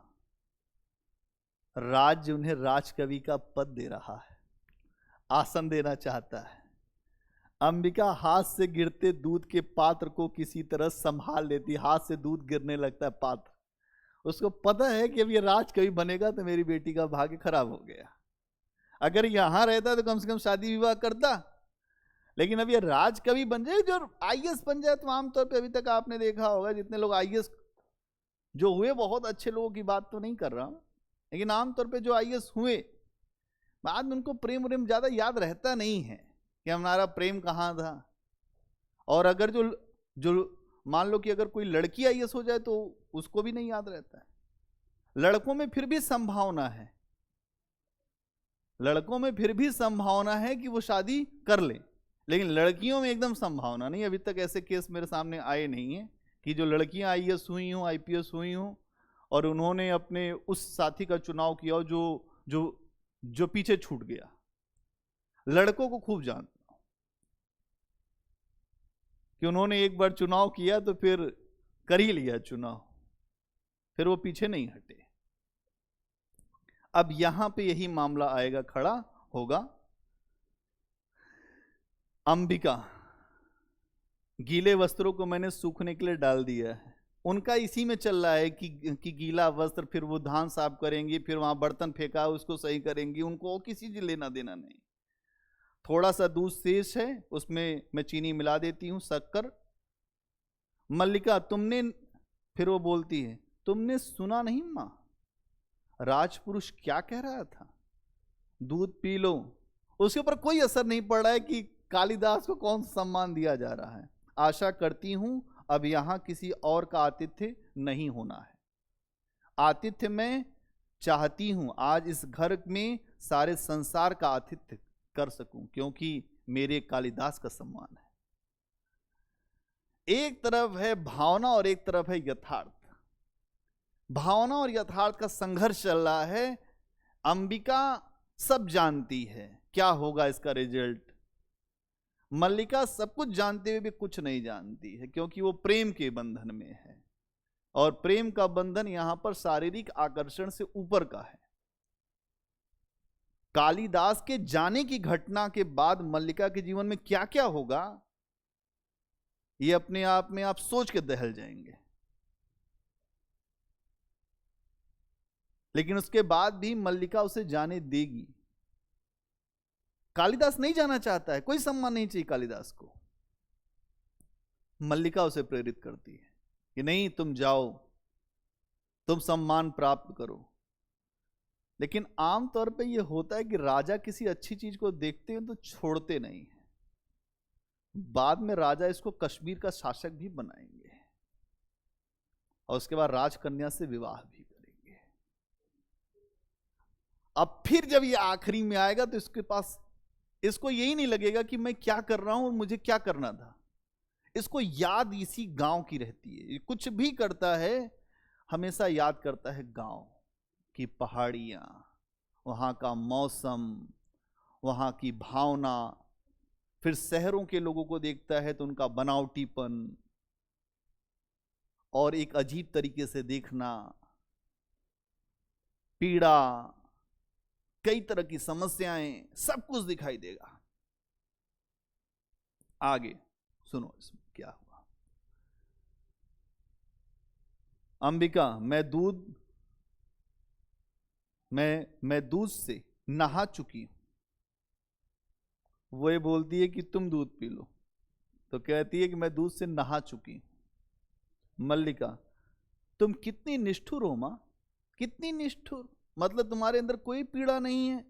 राज्य उन्हें राजकवि का पद दे रहा है, आसन देना चाहता है। अंबिका हाथ से गिरते दूध के पात्र को किसी तरह संभाल लेती, हाथ से दूध गिरने लगता है पात्र, उसको पता है कि अब ये राजकवि बनेगा तो मेरी बेटी का भाग्य खराब हो गया। अगर यहां रहता तो कम से कम शादी विवाह करता, लेकिन अब ये राजकवि बन जाए, जो आईएएस बन जाए। तो आमतौर पे अभी तक आपने देखा होगा जितने लोग आईएएस जो हुए, बहुत अच्छे लोगों की बात तो नहीं कर रहा हूं, लेकिन आमतौर पे जो आईएएस हुए बाद में उनको प्रेम व्रेम ज्यादा याद रहता नहीं है कि हमारा प्रेम कहाँ था। और अगर जो जो मान लो कि अगर कोई लड़की आईएएस हो जाए तो उसको भी नहीं याद रहता है। लड़कों में फिर भी संभावना है, लड़कों में फिर भी संभावना है कि वो शादी कर ले, लेकिन लड़कियों में एकदम संभावना नहीं। अभी तक ऐसे केस मेरे सामने आए नहीं है कि जो लड़कियां आईएएस हुई हों, आईपीएस हुई हों और उन्होंने अपने उस साथी का चुनाव किया हो जो जो जो पीछे छूट गया। लड़कों को खूब जानता हूं कि उन्होंने एक बार चुनाव किया तो फिर कर ही लिया चुनाव, फिर वो पीछे नहीं हटे। अब यहां पे यही मामला आएगा, खड़ा होगा। अंबिका, गीले वस्त्रों को मैंने सूखने के लिए डाल दिया है। उनका इसी में चल रहा है कि गीला वस्त्र, फिर वो धान साफ करेंगी, फिर वहां बर्तन फेंका उसको सही करेंगी, उनको किसी से लेना देना नहीं। थोड़ा सा दूध शेष है, उसमें मैं चीनी मिला देती हूं, शक्कर। मल्लिका, तुमने, फिर वो बोलती है, तुमने सुना नहीं मां, राजपुरुष क्या कह रहा था, दूध पी लो। उसके ऊपर कोई असर नहीं पड़ रहा है कि कालिदास को कौन सा सम्मान दिया जा रहा है। आशा करती हूं अब यहां किसी और का आतिथ्य नहीं होना है। आतिथ्य मैं चाहती हूं आज इस घर में सारे संसार का आतिथ्य कर सकूं, क्योंकि मेरे कालिदास का सम्मान है। एक तरफ है भावना और एक तरफ है यथार्थ। भावना और यथार्थ का संघर्ष चल रहा है। अंबिका सब जानती है क्या होगा इसका रिजल्ट, मल्लिका सब कुछ जानते हुए भी कुछ नहीं जानती है, क्योंकि वो प्रेम के बंधन में है। और प्रेम का बंधन यहां पर शारीरिक आकर्षण से ऊपर का है। कालिदास के जाने की घटना के बाद मल्लिका के जीवन में क्या क्या होगा, ये अपने आप में आप सोच के दहल जाएंगे। लेकिन उसके बाद भी मल्लिका उसे जाने देगी। कालिदास नहीं जाना चाहता है, कोई सम्मान नहीं चाहिए कालिदास को। मल्लिका उसे प्रेरित करती है कि नहीं, तुम जाओ, तुम सम्मान प्राप्त करो। लेकिन आमतौर पे यह होता है कि राजा किसी अच्छी चीज को देखते हैं तो छोड़ते नहीं है। बाद में राजा इसको कश्मीर का शासक भी बनाएंगे और उसके बाद राजकन्या से विवाह भी करेंगे। अब फिर जब ये आखिरी में आएगा तो इसके पास, इसको यही नहीं लगेगा कि मैं क्या कर रहा हूं और मुझे क्या करना था। इसको याद इसी गांव की रहती है। कुछ भी करता है हमेशा याद करता है गांव की पहाड़ियां, वहां का मौसम, वहां की भावना। फिर शहरों के लोगों को देखता है तो उनका बनावटीपन और एक अजीब तरीके से देखना, पीड़ा, कई तरह की समस्याएं, सब कुछ दिखाई देगा। आगे सुनो इसमें क्या हुआ। अंबिका, मैं दूध से नहा चुकी हूं। वो ये बोलती है कि तुम दूध पी लो, तो कहती है कि मैं दूध से नहा चुकी हूं। मल्लिका, तुम कितनी निष्ठुर हो मां, कितनी निष्ठुर, मतलब तुम्हारे अंदर कोई पीड़ा नहीं है।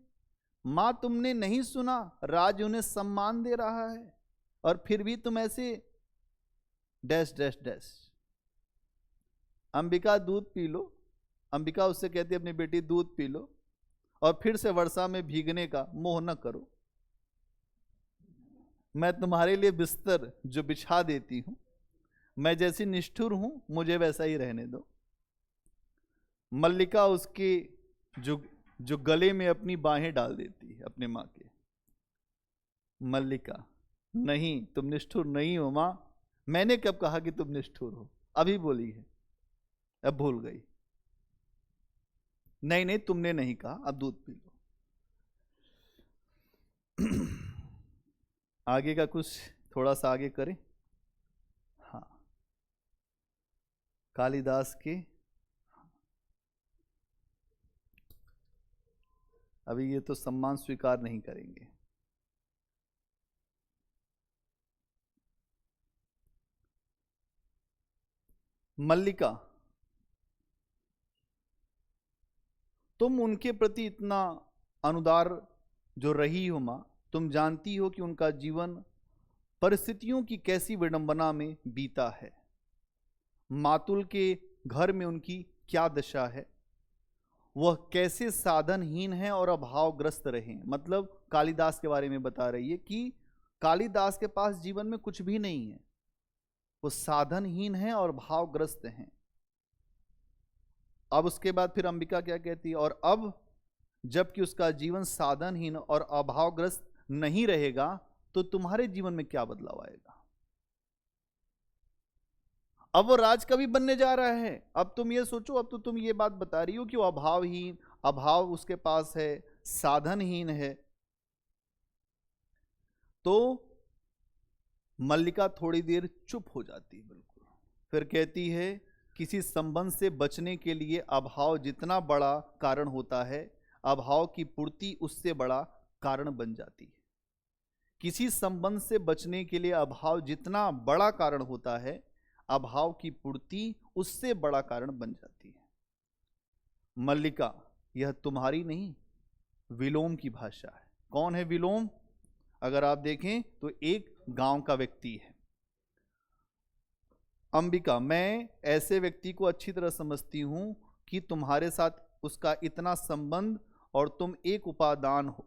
मां, तुमने नहीं सुना, राज उन्हें सम्मान दे रहा है और फिर भी तुम ऐसे डैश डैश डैश। अंबिका, दूध पी लो। अंबिका उससे कहती है, अपनी बेटी दूध पी लो और फिर से वर्षा में भीगने का मोह न करो। मैं तुम्हारे लिए बिस्तर जो बिछा देती हूं, मैं जैसी निष्ठुर हूं मुझे वैसा ही रहने दो। मल्लिका उसके जो गले में अपनी बाहें डाल देती है अपने मां के। मल्लिका, नहीं, तुम निष्ठुर नहीं हो मां। मैंने कब कहा कि तुम निष्ठुर हो, अभी बोली है, अब भूल गई। नहीं नहीं, तुमने नहीं कहा, अब दूध पी लो। आगे का कुछ थोड़ा सा आगे करें। हाँ, कालिदास के, अभी ये तो सम्मान स्वीकार नहीं करेंगे। मल्लिका, तुम उनके प्रति इतना अनुदार जो रही हो मां, तुम जानती हो कि उनका जीवन परिस्थितियों की कैसी विडंबना में बीता है। मातुल के घर में उनकी क्या दशा है, वह कैसे साधनहीन है और अभावग्रस्त रहे। मतलब कालिदास के बारे में बता रही है कि कालिदास के पास जीवन में कुछ भी नहीं है, वो साधनहीन है और भावग्रस्त हैं। अब उसके बाद फिर अंबिका क्या कहती है, और अब जबकि उसका जीवन साधनहीन और अभावग्रस्त नहीं रहेगा तो तुम्हारे जीवन में क्या बदलाव आएगा। अब वो राजकवि बनने जा रहा है। अब तुम ये सोचो, अब तो तुम ये बात बता रही हो कि वो अभावहीन, अभाव उसके पास है, साधनहीन है। तो मल्लिका थोड़ी देर चुप हो जाती है बिल्कुल, फिर कहती है किसी संबंध से बचने के लिए अभाव जितना बड़ा कारण होता है, अभाव की पूर्ति उससे बड़ा कारण बन जाती है। किसी संबंध से बचने के लिए अभाव जितना बड़ा कारण होता है, अभाव की पूर्ति उससे बड़ा कारण बन जाती है। मल्लिका, यह तुम्हारी नहीं, विलोम की भाषा है। कौन है विलोम? अगर आप देखें तो एक गांव का व्यक्ति है। अंबिका, मैं ऐसे व्यक्ति को अच्छी तरह समझती हूं कि तुम्हारे साथ उसका इतना संबंध, और तुम एक उपादान हो,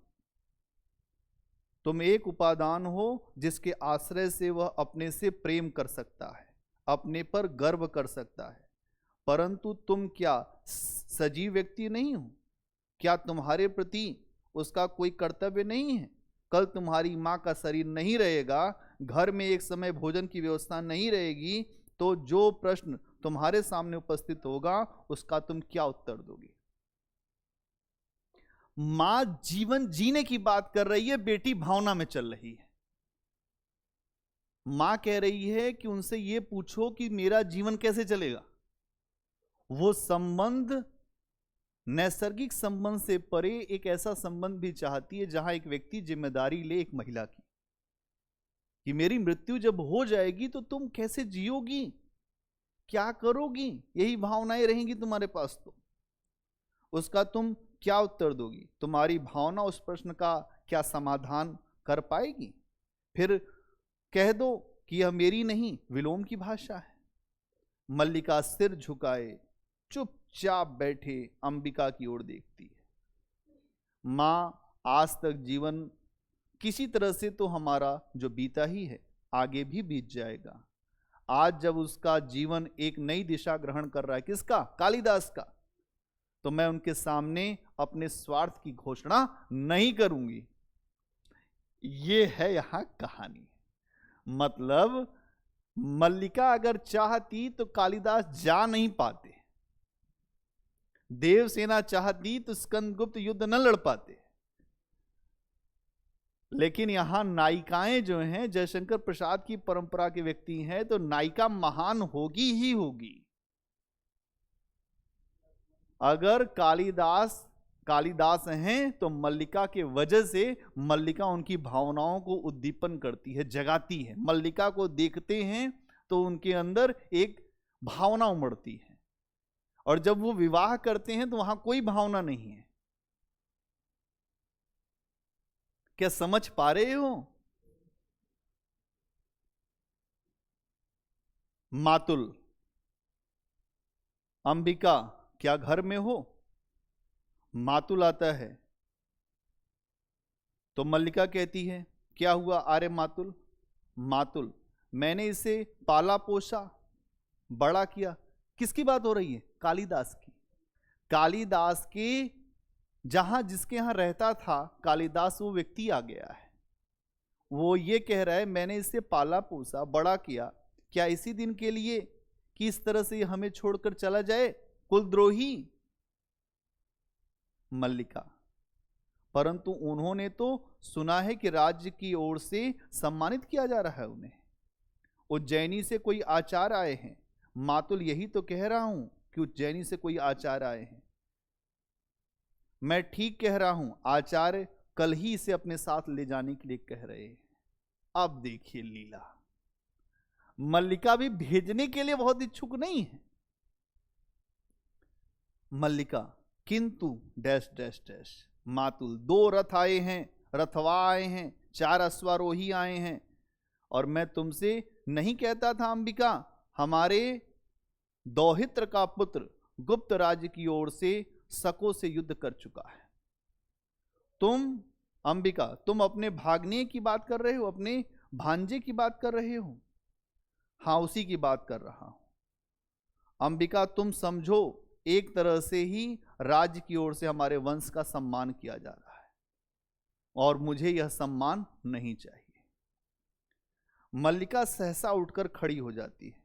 तुम एक उपादान हो जिसके आश्रय से वह अपने से प्रेम कर सकता है, अपने पर गर्व कर सकता है। परंतु तुम क्या सजीव व्यक्ति नहीं हो? क्या तुम्हारे प्रति उसका कोई कर्तव्य नहीं है? कल तुम्हारी माँ का शरीर नहीं रहेगा, घर में एक समय भोजन की व्यवस्था नहीं रहेगी, तो जो प्रश्न तुम्हारे सामने उपस्थित होगा उसका तुम क्या उत्तर दोगे? मां जीवन जीने की बात कर रही है, बेटी भावना में चल रही है। मां कह रही है कि उनसे ये पूछो कि मेरा जीवन कैसे चलेगा। वो संबंध नैसर्गिक संबंध से परे एक ऐसा संबंध भी चाहती है जहां एक व्यक्ति जिम्मेदारी ले एक महिला की, कि मेरी मृत्यु जब हो जाएगी तो तुम कैसे जियोगी, क्या करोगी, यही भावनाएं रहेंगी तुम्हारे पास, तो उसका तुम क्या उत्तर दोगी? तुम्हारी भावना उस प्रश्न का क्या समाधान कर पाएगी? फिर कह दो कि यह मेरी नहीं, विलोम की भाषा है। मल्लिका सिर झुकाए चुपचाप बैठे अंबिका की ओर देखती है। मां, आज तक जीवन किसी तरह से तो हमारा जो बीता ही है, आगे भी बीत जाएगा। आज जब उसका जीवन एक नई दिशा ग्रहण कर रहा है, किसका? कालिदास का, तो मैं उनके सामने अपने स्वार्थ की घोषणा नहीं करूंगी। ये है यहां कहानी। मतलब मल्लिका अगर चाहती तो कालिदास जा नहीं पाते, देवसेना चाहती तो स्कंदगुप्त युद्ध न लड़ पाते। लेकिन यहां नायिकाएं जो हैं, जयशंकर प्रसाद की परंपरा के व्यक्ति हैं, तो नायिका महान होगी ही होगी। अगर कालिदास हैं तो मल्लिका के वजह से मल्लिका उनकी भावनाओं को उद्दीपन करती है, जगाती है। मल्लिका को देखते हैं तो उनके अंदर एक भावना उमड़ती है, और जब वो विवाह करते हैं तो वहां कोई भावना नहीं है। क्या समझ पा रहे हो? मातुल, अंबिका, क्या घर में हो? मातुल आता है तो मल्लिका कहती है क्या हुआ? अरे मातुल, मातुल, मैंने इसे पाला पोसा, बड़ा किया। किसकी बात हो रही है? कालिदास की। कालिदास के जहां जिसके यहां रहता था कालिदास, वो व्यक्ति आ गया है। वो ये कह रहा है मैंने इसे पाला पोसा, बड़ा किया, क्या इसी दिन के लिए कि इस तरह से हमें छोड़कर चला जाए? कुलद्रोही। मल्लिका, परंतु उन्होंने तो सुना है कि राज्य की ओर से सम्मानित किया जा रहा है उन्हें। उज्जैनी से कोई आचार्य आए हैं। मातुल, यही तो कह रहा हूं कि उज्जैनी से कोई आचार्य आए हैं। मैं ठीक कह रहा हूं, आचार्य कल ही इसे अपने साथ ले जाने के लिए कह रहे हैं। अब देखिए लीला, मल्लिका भी भेजने के लिए बहुत इच्छुक नहीं है। मल्लिका, किंतु डैश डैश डैश। मातुल, 2 रथ आए हैं, रथवा आए हैं, 4 अश्वारोही आए हैं, और मैं तुमसे नहीं कहता था अंबिका, हमारे दौहित्र का पुत्र गुप्त राज्य की ओर से शकों से युद्ध कर चुका है। तुम अंबिका, तुम अपने भागने की बात कर रहे हो, अपने भांजे की बात कर रहे हो? हाँ, उसी की बात कर रहा हूं। अंबिका, तुम समझो, एक तरह से ही राज्य की ओर से हमारे वंश का सम्मान किया जा रहा है, और मुझे यह सम्मान नहीं चाहिए। मल्लिका सहसा उठकर खड़ी हो जाती है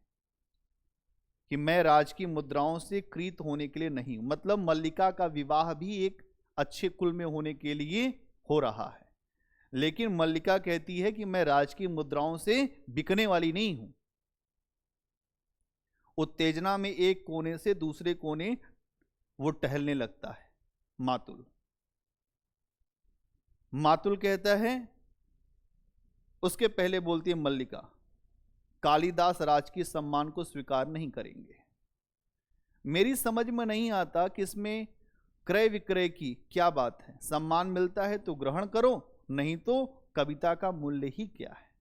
कि मैं राज की मुद्राओं से कृत होने के लिए नहीं हूं। मतलब मल्लिका का विवाह भी एक अच्छे कुल में होने के लिए हो रहा है, लेकिन मल्लिका कहती है कि मैं राज की मुद्राओं से बिकने वाली नहीं हूं। उत्तेजना में एक कोने से दूसरे कोने वो टहलने लगता है। मातुल कहता है, उसके पहले बोलती है मल्लिका, कालिदास राजकीय सम्मान को स्वीकार नहीं करेंगे। मेरी समझ में नहीं आता कि इसमें क्रय विक्रय की क्या बात है। सम्मान मिलता है तो ग्रहण करो, नहीं तो कविता का मूल्य ही क्या है।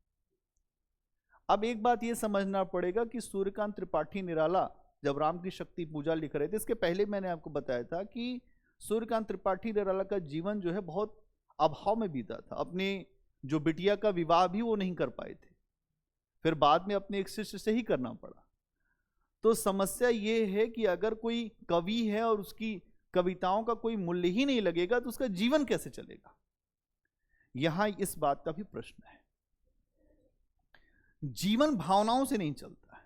अब एक बात यह समझना पड़ेगा कि सूर्यकांत त्रिपाठी निराला जब राम की शक्ति पूजा लिख रहे थे, इसके पहले मैंने आपको बताया था कि सूर्यकांत त्रिपाठी निराला का जीवन जो है बहुत अभाव में बीता था। अपने जो बिटिया का विवाह भी वो नहीं कर पाए थे, फिर बाद में अपने एक शिष्य से ही करना पड़ा। तो समस्या ये है कि अगर कोई कवि है और उसकी कविताओं का कोई मूल्य ही नहीं लगेगा तो उसका जीवन कैसे चलेगा। यहां इस बात का भी प्रश्न है। जीवन भावनाओं से नहीं चलता है,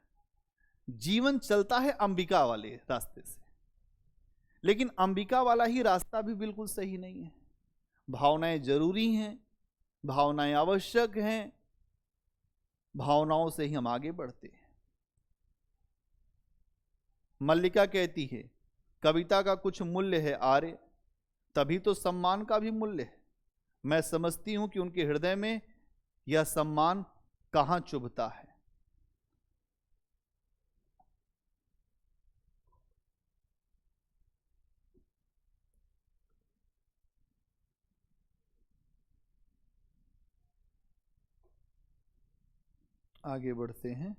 जीवन चलता है अंबिका वाले रास्ते से। लेकिन अंबिका वाला ही रास्ता भी बिल्कुल सही नहीं है। भावनाएं जरूरी हैं, भावनाएं आवश्यक हैं, भावनाओं से ही हम आगे बढ़ते हैं। मल्लिका कहती है, कविता का कुछ मूल्य है आर्य, तभी तो सम्मान का भी मूल्य है। मैं समझती हूं कि उनके हृदय में यह सम्मान कहां चुभता है। आगे बढ़ते हैं।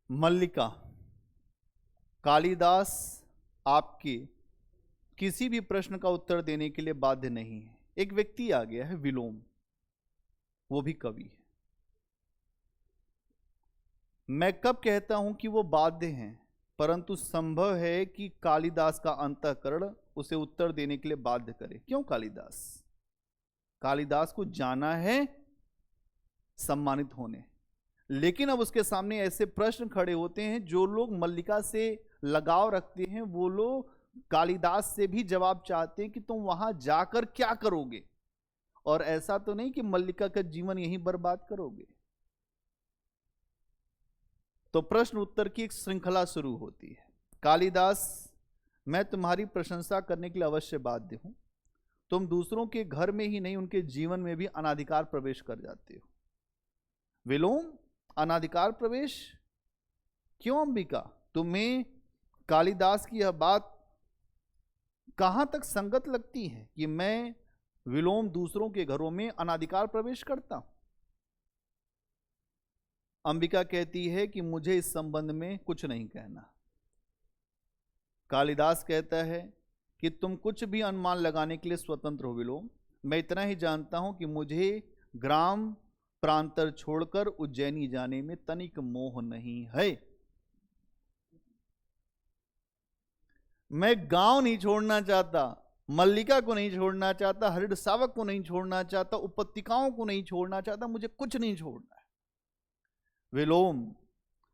मल्लिका, कालिदास आपके किसी भी प्रश्न का उत्तर देने के लिए बाध्य नहीं है। एक व्यक्ति आ गया है विलोम, वो भी कवि है। मैं कब कहता हूं कि वो बाध्य हैं, परंतु संभव है कि कालिदास का अंतःकरण उसे उत्तर देने के लिए बाध्य करे। क्यों? कालिदास को जाना है सम्मानित होने, लेकिन अब उसके सामने ऐसे प्रश्न खड़े होते हैं। जो लोग मल्लिका से लगाव रखते हैं वो लोग कालिदास से भी जवाब चाहते हैं कि तुम वहां जाकर क्या करोगे, और ऐसा तो नहीं कि मल्लिका का जीवन यहीं बर्बाद करोगे। तो प्रश्न उत्तर की एक श्रृंखला शुरू होती है। कालिदास, मैं तुम्हारी प्रशंसा करने के लिए अवश्य बाध्य हूं। तुम दूसरों के घर में ही नहीं, उनके जीवन में भी अनाधिकार प्रवेश कर जाते हो। विलोम, अनाधिकार प्रवेश क्यों अंबिका? तुम्हें कालिदास की यह बात कहां तक संगत लगती है कि मैं विलोम दूसरों के घरों में अनाधिकार प्रवेश करता हूं? अंबिका कहती है कि मुझे इस संबंध में कुछ नहीं कहना। कालिदास कहता है कि तुम कुछ भी अनुमान लगाने के लिए स्वतंत्र हो विलोम। मैं इतना ही जानता हूं कि मुझे ग्राम प्रांतर छोड़कर उज्जैनी जाने में तनिक मोह नहीं है। मैं गांव नहीं छोड़ना चाहता, मल्लिका को नहीं छोड़ना चाहता, हरिण शावक को नहीं छोड़ना चाहता, उपत्यकाओं को नहीं छोड़ना चाहता, मुझे कुछ नहीं छोड़ना है। विलोम,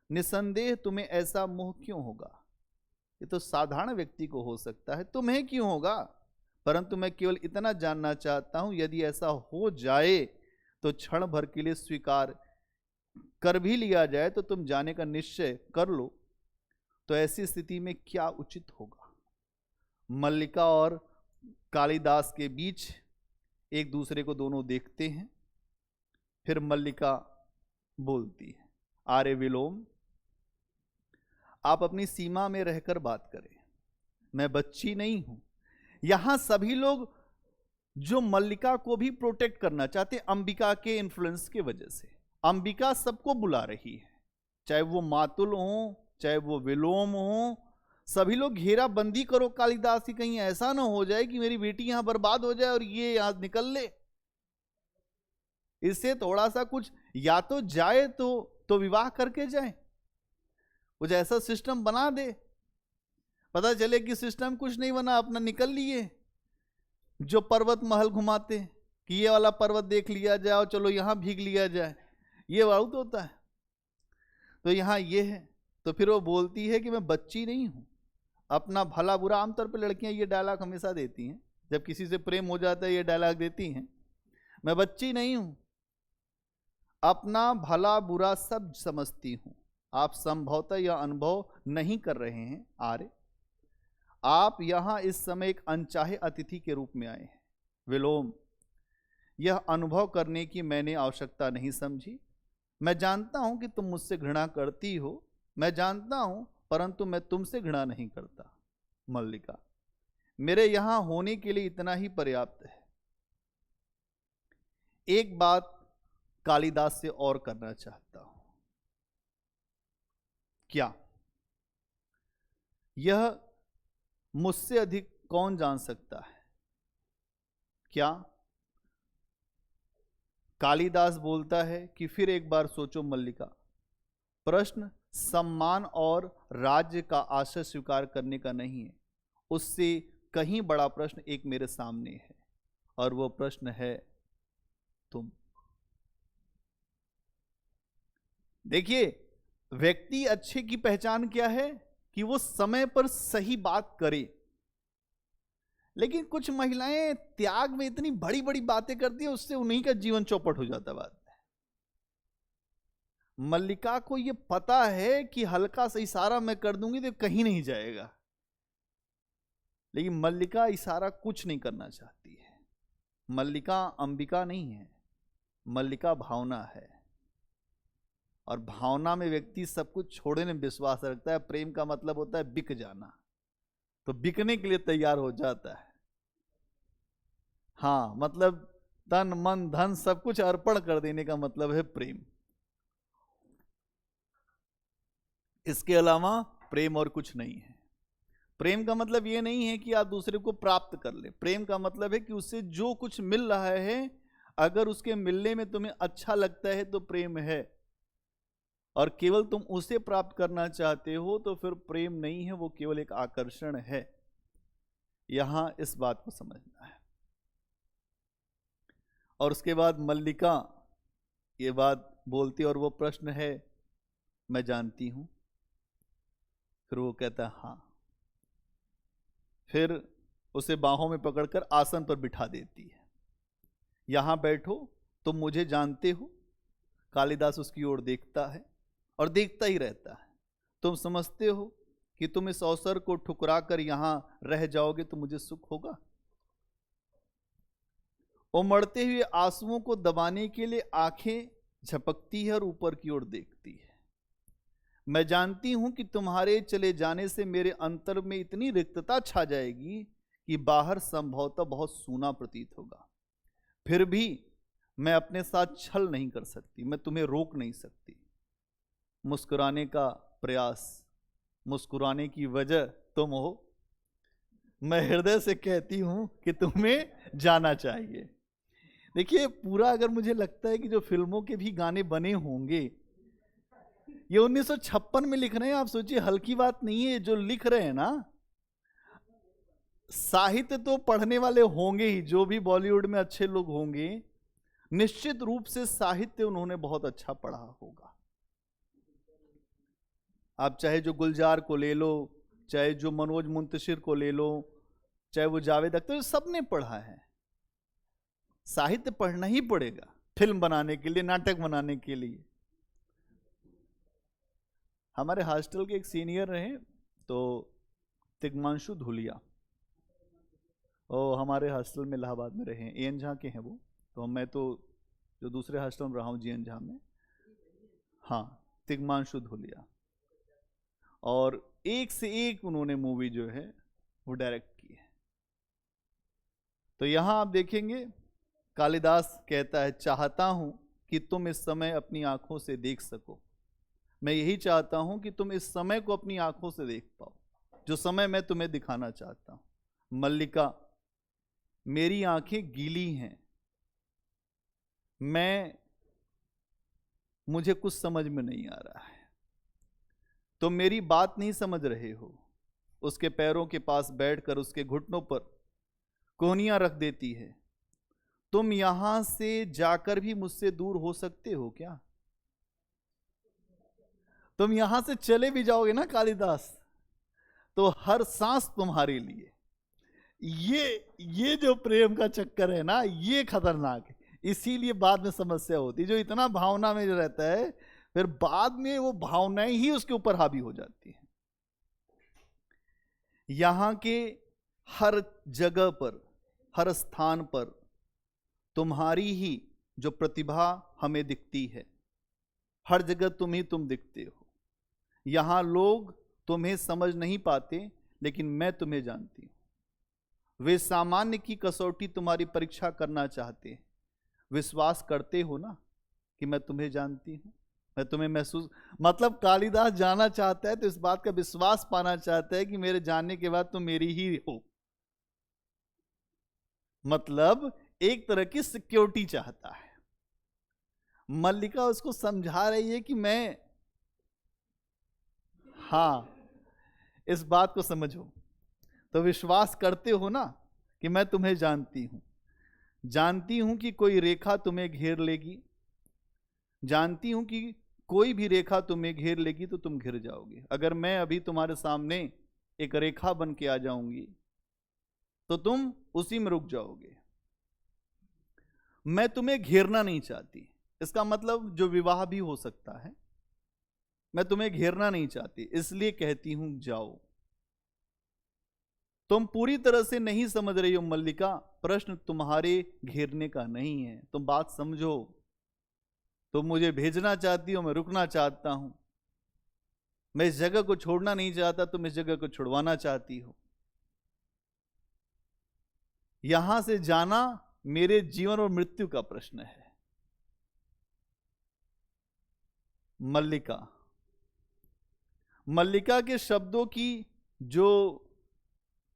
निसंदेह तुम्हें ऐसा मोह क्यों होगा? ये तो साधारण व्यक्ति को हो सकता है, तुम्हें क्यों होगा? परंतु मैं केवल इतना जानना चाहता हूं, यदि ऐसा हो जाए तो क्षण भर के लिए स्वीकार कर भी लिया जाए तो तुम जाने का निश्चय कर लो, तो ऐसी स्थिति में क्या उचित होगा? मल्लिका और कालिदास के बीच एक दूसरे को दोनों देखते हैं। फिर मल्लिका बोलती है, आर्य विलोम, आप अपनी सीमा में रहकर बात करें, मैं बच्ची नहीं हूं। यहां सभी लोग जो मल्लिका को भी प्रोटेक्ट करना चाहते, अंबिका के इन्फ्लुएंस की वजह से, अंबिका सबको बुला रही है, चाहे वो मातुल हो, चाहे वो विलोम हो, सभी लोग घेराबंदी करो कालिदास की, कहीं ऐसा ना हो जाए कि मेरी बेटी यहां बर्बाद हो जाए और ये यहां निकल ले। इससे थोड़ा सा कुछ या तो जाए तो विवाह करके जाए, कुछ ऐसा सिस्टम बना दे। पता चले कि सिस्टम कुछ नहीं बना, अपना निकल लिए। जो पर्वत महल घुमाते कि ये वाला पर्वत देख लिया जाए और चलो यहां भीग लिया जाए, ये बहुत होता है। तो यहां ये है। तो फिर वो बोलती है कि मैं बच्ची नहीं हूं, अपना भला बुरा। आमतौर पर लड़कियां ये डायलॉग हमेशा देती हैं, जब किसी से प्रेम हो जाता है ये डायलॉग देती हैं, मैं बच्ची नहीं हूं, अपना भला बुरा सब समझती हूं। आप संभवतः यह अनुभव नहीं कर रहे हैं आर्य, आप यहां इस समय एक अनचाहे अतिथि के रूप में आए हैं। विलोम, यह अनुभव करने की मैंने आवश्यकता नहीं समझी। मैं जानता हूं कि तुम मुझसे घृणा करती हो, मैं जानता हूं, परंतु मैं तुमसे घृणा नहीं करता। मल्लिका, मेरे यहां होने के लिए इतना ही पर्याप्त है। एक बात कालिदास से और करना चाहता हूं। क्या? यह मुझसे अधिक कौन जान सकता है? क्या? कालिदास बोलता है कि फिर एक बार सोचो मल्लिका, प्रश्न सम्मान और राज्य का आशय स्वीकार करने का नहीं है, उससे कहीं बड़ा प्रश्न एक मेरे सामने है, और वो प्रश्न है तुम। देखिए, व्यक्ति अच्छे की पहचान क्या है? कि वो समय पर सही बात करे। लेकिन कुछ महिलाएं त्याग में इतनी बड़ी बड़ी बातें करती है, उससे उन्हीं का जीवन चौपट हो जाता है बाद में। मल्लिका को ये पता है कि हल्का सा इशारा मैं कर दूंगी तो कहीं नहीं जाएगा, लेकिन मल्लिका इशारा कुछ नहीं करना चाहती है। मल्लिका अंबिका नहीं है, मल्लिका भावना है, और भावना में व्यक्ति सब कुछ छोड़ने में विश्वास रखता है। प्रेम का मतलब होता है बिक जाना, तो बिकने के लिए तैयार हो जाता है। हाँ, मतलब तन मन धन सब कुछ अर्पण कर देने का मतलब है प्रेम। इसके अलावा प्रेम और कुछ नहीं है। प्रेम का मतलब ये नहीं है कि आप दूसरे को प्राप्त कर ले। प्रेम का मतलब है कि उससे जो कुछ मिल रहा है, अगर उसके मिलने में तुम्हें अच्छा लगता है तो प्रेम है, और केवल तुम उसे प्राप्त करना चाहते हो तो फिर प्रेम नहीं है, वो केवल एक आकर्षण है। यहां इस बात को समझना है। और उसके बाद मल्लिका ये बात बोलती, और वो प्रश्न है मैं जानती हूं। फिर वो कहता है हाँ। फिर उसे बाहों में पकड़कर आसन पर बिठा देती है। यहां बैठो, तुम मुझे जानते हो। कालिदास उसकी ओर देखता है और देखता ही रहता है। तुम समझते हो कि तुम इस अवसर को ठुकरा कर यहां रह जाओगे तो मुझे सुख होगा? उमड़ते हुए आंसुओं को दबाने के लिए आंखें झपकती है और ऊपर की ओर देखती है। मैं जानती हूं कि तुम्हारे चले जाने से मेरे अंतर में इतनी रिक्तता छा जाएगी कि बाहर संभवतः बहुत सूना प्रतीत होगा। फिर भी मैं अपने साथ छल नहीं कर सकती, मैं तुम्हें रोक नहीं सकती। मुस्कुराने का प्रयास, मुस्कुराने की वजह तुम हो। मैं हृदय से कहती हूं कि तुम्हें जाना चाहिए। देखिए, पूरा अगर मुझे लगता है कि जो फिल्मों के भी गाने बने होंगे ये 1956 में लिख रहे हैं। आप सोचिए, हल्की बात नहीं है जो लिख रहे हैं ना। साहित्य तो पढ़ने वाले होंगे ही, जो भी बॉलीवुड में अच्छे लोग होंगे निश्चित रूप से साहित्य उन्होंने बहुत अच्छा पढ़ा होगा। आप चाहे जो गुलजार को ले लो, चाहे जो मनोज मुंतशिर को ले लो, चाहे वो जावेद अख्तर, सबने पढ़ा है। साहित्य पढ़ना ही पड़ेगा फिल्म बनाने के लिए, नाटक बनाने के लिए। हमारे हॉस्टल के एक सीनियर रहे तो तिग्मांशु धुलिया, और हमारे हॉस्टल में इलाहाबाद में रहे, एन झा के हैं वो। तो मैं तो जो दूसरे हॉस्टल में रहा हूँ जीएन झा में, हाँ, तिग्मांशु धुलिया। और एक से एक उन्होंने मूवी जो है वो डायरेक्ट की है। तो यहां आप देखेंगे कालिदास कहता है, चाहता हूं कि तुम इस समय अपनी आंखों से देख सको। मैं यही चाहता हूं कि तुम इस समय को अपनी आंखों से देख पाओ, जो समय मैं तुम्हें दिखाना चाहता हूं। मल्लिका, मेरी आंखें गीली हैं, मुझे कुछ समझ में नहीं आ रहा है, तुम मेरी बात नहीं समझ रहे हो। उसके पैरों के पास बैठकर उसके घुटनों पर कोहनियां रख देती है। तुम यहां से जाकर भी मुझसे दूर हो सकते हो क्या? तुम यहां से चले भी जाओगे ना कालिदास, तो हर सांस तुम्हारे लिए। ये जो प्रेम का चक्कर है ना, ये खतरनाक है। इसीलिए बाद में समस्या होती है। जो इतना भावना में जो रहता है, फिर बाद में वो भावनाएं ही उसके ऊपर हावी हो जाती हैं। यहां के हर जगह पर, हर स्थान पर तुम्हारी ही जो प्रतिभा हमें दिखती है। हर जगह तुम दिखते हो। यहां लोग तुम्हें समझ नहीं पाते, लेकिन मैं तुम्हें जानती हूं। वे सामान्य की कसौटी तुम्हारी परीक्षा करना चाहते हैं। विश्वास करते हो ना कि मैं तुम्हें जानती हूं, मैं तुम्हें महसूस, मतलब कालिदास जाना चाहता है तो इस बात का विश्वास पाना चाहता है कि मेरे जानने के बाद तुम मेरी ही हो। मतलब एक तरह की सिक्योरिटी चाहता है। मल्लिका उसको समझा रही है कि मैं, हाँ, इस बात को समझो। तो विश्वास करते हो ना कि मैं तुम्हें जानती हूं। जानती हूं कि कोई रेखा तुम्हें घेर लेगी, जानती हूं कि कोई भी रेखा तुम्हें घेर लेगी तो तुम घिर जाओगे। अगर मैं अभी तुम्हारे सामने एक रेखा बन के आ जाऊंगी तो तुम उसी में रुक जाओगे। मैं तुम्हें घेरना नहीं चाहती। इसका मतलब जो विवाह भी हो सकता है। मैं तुम्हें घेरना नहीं चाहती, इसलिए कहती हूं जाओ। तुम पूरी तरह से नहीं समझ रही हो मल्लिका, प्रश्न तुम्हारे घेरने का नहीं है। तुम बात समझो। तुम मुझे भेजना चाहती हो, मैं रुकना चाहता हूं। मैं इस जगह को छोड़ना नहीं चाहता, तुम इस जगह को छुड़वाना चाहती हो। यहां से जाना मेरे जीवन और मृत्यु का प्रश्न है। मल्लिका के शब्दों की जो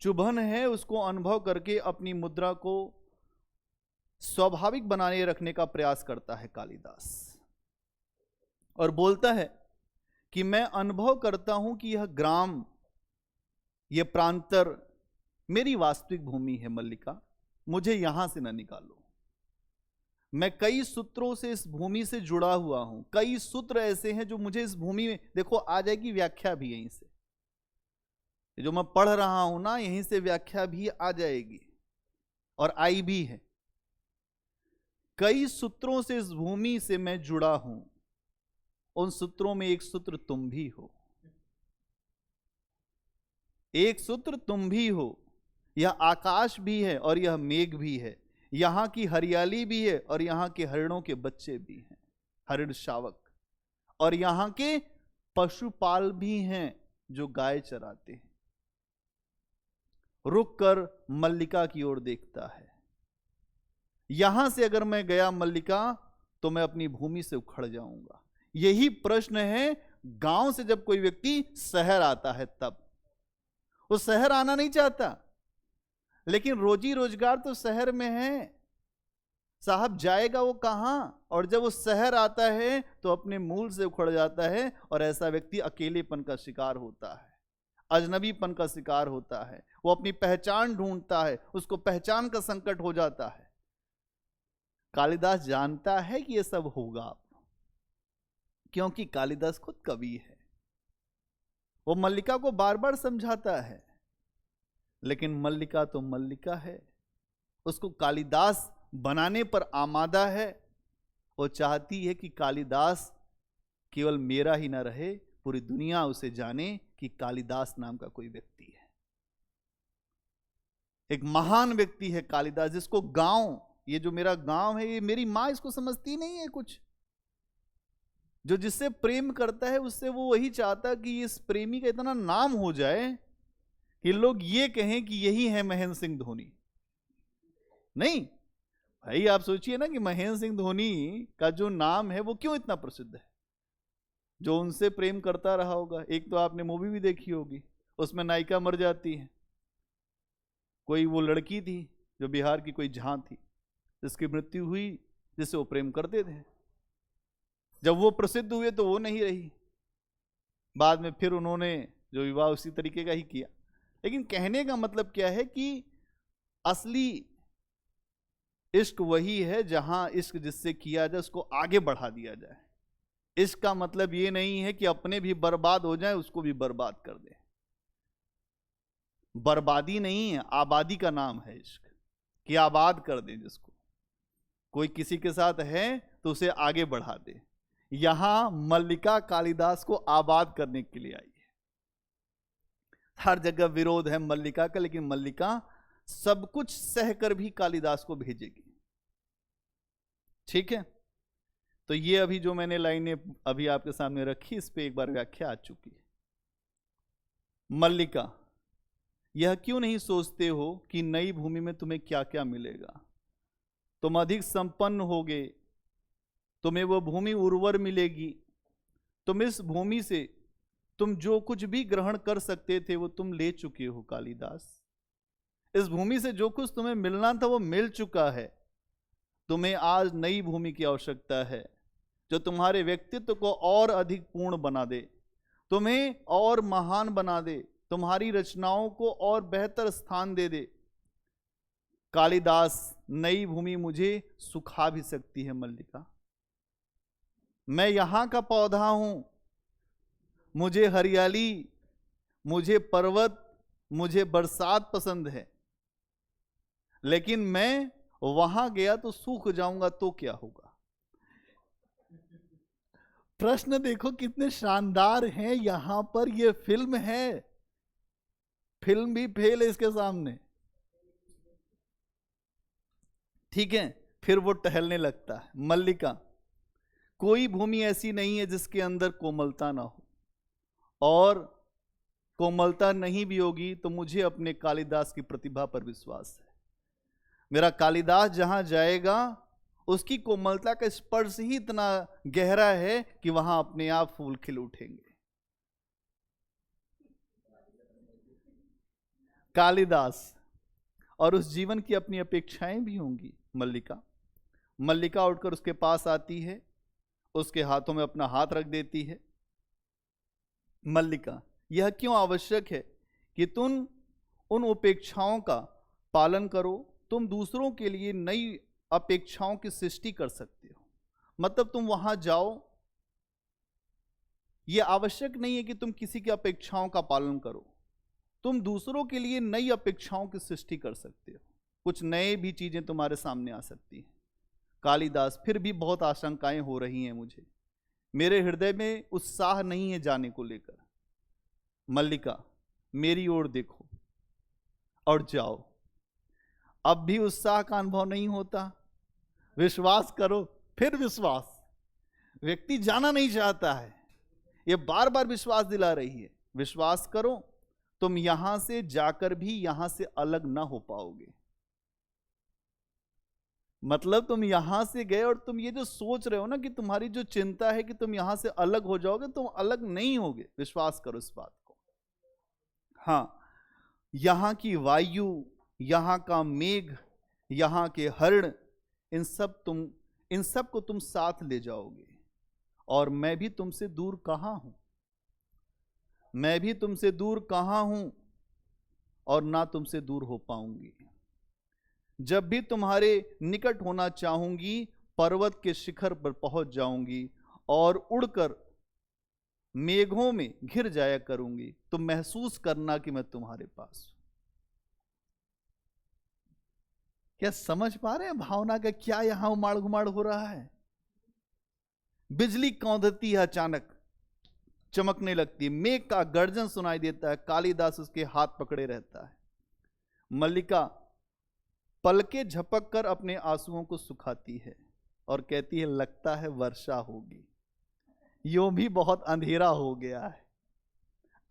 चुभन है उसको अनुभव करके अपनी मुद्रा को स्वाभाविक बनाने रखने का प्रयास करता है कालिदास, और बोलता है कि मैं अनुभव करता हूं कि यह ग्राम, यह प्रांतर मेरी वास्तविक भूमि है। मल्लिका, मुझे यहां से न निकालो। मैं कई सूत्रों से इस भूमि से जुड़ा हुआ हूं। कई सूत्र ऐसे हैं जो मुझे इस भूमि में, देखो आ जाएगी व्याख्या भी यहीं से, जो मैं पढ़ रहा हूं ना, यहीं से व्याख्या भी आ जाएगी और आई भी है। कई सूत्रों से इस भूमि से मैं जुड़ा हूं। उन सूत्रों में एक सूत्र तुम भी हो। एक सूत्र तुम भी हो। यह आकाश भी है और यह मेघ भी है। यहां की हरियाली भी है और यहां के हरिणों के बच्चे भी हैं, हरिण शावक। और यहां के पशुपाल भी हैं जो गाय चराते हैं। रुक कर मल्लिका की ओर देखता है। यहां से अगर मैं गया मल्लिका, तो मैं अपनी भूमि से उखड़ जाऊंगा। यही प्रश्न है गांव से जब कोई व्यक्ति शहर आता है तब। वो शहर आना नहीं चाहता, लेकिन रोजी रोजगार तो शहर में है। साहब जाएगा वो कहां? और जब वो शहर आता है तो अपने मूल से उखड़ जाता है, और ऐसा व्यक्ति अकेलेपन का शिकार होता है, अजनबीपन का शिकार होता है। वो अपनी पहचान ढूंढता है, उसको पहचान का संकट हो जाता है। कालिदास जानता है कि ये सब होगा, क्योंकि कालिदास खुद कवि है। वो मल्लिका को बार बार समझाता है, लेकिन मल्लिका तो मल्लिका है, उसको कालिदास बनाने पर आमादा है। वो चाहती है कि कालिदास केवल मेरा ही ना रहे, पूरी दुनिया उसे जाने कि कालिदास नाम का कोई व्यक्ति है, एक महान व्यक्ति है कालिदास, जिसको गांव, ये जो मेरा गांव है, ये मेरी मां इसको समझती नहीं है कुछ। जो जिससे प्रेम करता है उससे वो वही चाहता कि इस प्रेमी का इतना नाम हो जाए कि लोग ये कहें कि यही है महेंद्र सिंह धोनी। नहीं भाई, आप सोचिए ना कि महेंद्र सिंह धोनी का जो नाम है वो क्यों इतना प्रसिद्ध है। जो उनसे प्रेम करता रहा होगा। एक तो आपने मूवी भी देखी होगी, उसमें नायिका मर जाती है, कोई वो लड़की थी जो बिहार की कोई झां थी, जिसकी मृत्यु हुई, जिससे वो प्रेम करते थे। जब वो प्रसिद्ध हुए तो वो नहीं रही, बाद में फिर उन्होंने जो विवाह उसी तरीके का ही किया। लेकिन कहने का मतलब क्या है कि असली इश्क वही है जहां इश्क जिससे किया जाए उसको आगे बढ़ा दिया जाए। इश्क का मतलब ये नहीं है कि अपने भी बर्बाद हो जाए, उसको भी बर्बाद कर दे। बर्बादी नहीं है, आबादी का नाम है इश्क, कि आबाद कर दे जिसको। कोई किसी के साथ है तो उसे आगे बढ़ा दे। यहां मल्लिका कालिदास को आबाद करने के लिए आई है। हर जगह विरोध है मल्लिका का, लेकिन मल्लिका सब कुछ सहकर भी कालिदास को भेजेगी। ठीक है, तो ये अभी जो मैंने लाइनें अभी आपके सामने रखी, इस पे एक बार व्याख्या आ चुकी है। मल्लिका, यह क्यों नहीं सोचते हो कि नई भूमि में तुम्हें क्या क्या मिलेगा? तुम अधिक संपन्न होगे, तुम्हें वह भूमि उर्वर मिलेगी। तुम इस भूमि से तुम जो कुछ भी ग्रहण कर सकते थे वो तुम ले चुके हो कालिदास। इस भूमि से जो कुछ तुम्हें मिलना था वो मिल चुका है। तुम्हें आज नई भूमि की आवश्यकता है, जो तुम्हारे व्यक्तित्व को और अधिक पूर्ण बना दे, तुम्हें और महान बना दे, तुम्हारी रचनाओं को और बेहतर स्थान दे दे। कालिदास, नई भूमि मुझे सुखा भी सकती है मल्लिका। मैं यहां का पौधा हूं, मुझे हरियाली, मुझे पर्वत, मुझे बरसात पसंद है, लेकिन मैं वहां गया तो सूख जाऊंगा तो क्या होगा? प्रश्न देखो कितने शानदार हैं यहां पर। यह फिल्म है, फिल्म भी फेल है इसके सामने। ठीक है, फिर वो टहलने लगता है। मल्लिका, कोई भूमि ऐसी नहीं है जिसके अंदर कोमलता ना हो, और कोमलता नहीं भी होगी तो मुझे अपने कालिदास की प्रतिभा पर विश्वास है। मेरा कालिदास जहां जाएगा उसकी कोमलता का स्पर्श ही इतना गहरा है कि वहां अपने आप फूल खिल उठेंगे। कालिदास, और उस जीवन की अपनी अपेक्षाएं भी होंगी। मल्लिका उठकर उसके पास आती है, उसके हाथों में अपना हाथ रख देती है। मल्लिका, यह क्यों आवश्यक है कि तुम उन अपेक्षाओं का पालन करो? तुम दूसरों के लिए नई अपेक्षाओं की सृष्टि कर सकते हो। मतलब तुम वहां जाओ, यह आवश्यक नहीं है कि तुम किसी की अपेक्षाओं का पालन करो, तुम दूसरों के लिए नई अपेक्षाओं की सृष्टि कर सकते हो। कुछ नए भी चीजें तुम्हारे सामने आ सकती हैं। कालिदास, फिर भी बहुत आशंकाएं हो रही हैं मुझे, मेरे हृदय में उत्साह नहीं है जाने को लेकर। मल्लिका, मेरी ओर देखो और जाओ। अब भी उत्साह का अनुभव नहीं होता? विश्वास करो, फिर विश्वास। व्यक्ति जाना नहीं चाहता है, यह बार बार विश्वास दिला रही है। विश्वास करो, तुम यहां से जाकर भी यहां से अलग ना हो पाओगे। मतलब तुम यहां से गए और तुम ये जो सोच रहे हो ना कि तुम्हारी जो चिंता है कि तुम यहां से अलग हो जाओगे, तुम अलग नहीं होगे। विश्वास करो इस बात को। हाँ, यहां की वायु, यहां का मेघ, यहां के हरण, इन सब को तुम साथ ले जाओगे। और मैं भी तुमसे दूर कहां हूं, मैं भी तुमसे दूर कहां हूं, और ना तुमसे दूर हो पाऊंगी। जब भी तुम्हारे निकट होना चाहूंगी, पर्वत के शिखर पर पहुंच जाऊंगी और उड़कर मेघों में घिर जाया करूंगी, तुम महसूस करना कि मैं तुम्हारे पास हूं। क्या समझ पा रहे हैं भावना का क्या यहां उमाड़ घुमाड़ हो रहा है? बिजली कौंधती है, अचानक चमकने लगती है, मेघ का गर्जन सुनाई देता है, कालिदास उसके हाथ पकड़े रहता है। मल्लिका पलके झपक कर अपने आंसुओं को सुखाती है और कहती है, लगता है वर्षा होगी, यूं भी बहुत अंधेरा हो गया है,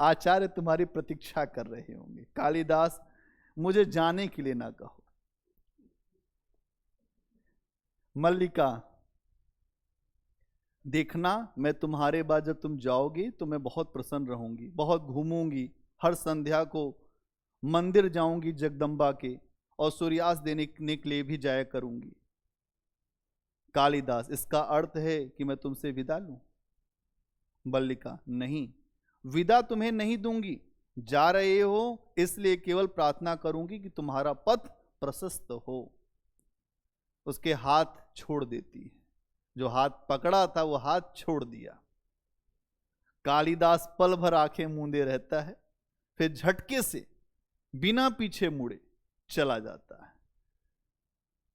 आचार्य तुम्हारी प्रतीक्षा कर रहे होंगे। कालिदास, मुझे जाने के लिए ना कहो। मल्लिका, देखना मैं तुम्हारे बाद जब तुम जाओगी तो मैं बहुत प्रसन्न रहूंगी, बहुत घूमूंगी, हर संध्या को मंदिर जाऊंगी जगदम्बा के, और सूर्यास्त देने के लिए भी जाया करूंगी। कालिदास, इसका अर्थ है कि मैं तुमसे विदा लूं? मल्लिका, नहीं, विदा तुम्हें नहीं दूंगी, जा रहे हो इसलिए केवल प्रार्थना करूंगी कि तुम्हारा पथ प्रशस्त हो। उसके हाथ छोड़ देती है, जो हाथ पकड़ा था वो हाथ छोड़ दिया। कालिदास पल भर आंखें मूंदे रहता है, फिर झटके से बिना पीछे मुड़े चला जाता है।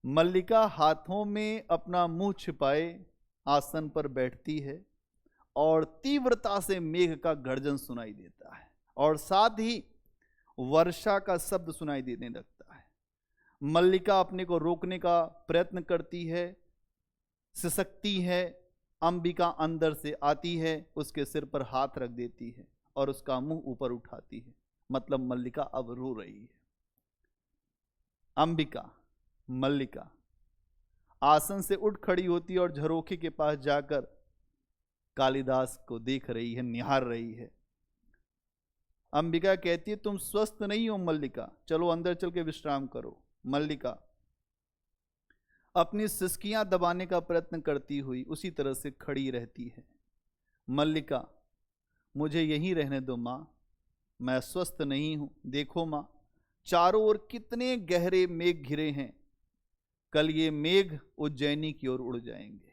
मल्लिका हाथों में अपना मुंह छिपाए आसन पर बैठती है और तीव्रता से मेघ का गर्जन सुनाई देता है और साथ ही वर्षा का शब्द सुनाई देने लगता है। मल्लिका अपने को रोकने का प्रयत्न करती है, सिसकती है। अंबिका अंदर से आती है, उसके सिर पर हाथ रख देती है और उसका मुंह ऊपर उठाती है, मतलब मल्लिका अब रो रही है। अंबिका मल्लिका आसन से उठ खड़ी होती है और झरोखे के पास जाकर कालिदास को देख रही है, निहार रही है। अंबिका कहती है, तुम स्वस्थ नहीं हो मल्लिका, चलो अंदर चल के विश्राम करो। मल्लिका अपनी सिसकियां दबाने का प्रयत्न करती हुई उसी तरह से खड़ी रहती है। मल्लिका, मुझे यहीं रहने दो मां, मैं स्वस्थ नहीं हूं। देखो मां, चारों ओर कितने गहरे मेघ घिरे हैं, कल ये मेघ उज्जैनी की ओर उड़ जाएंगे।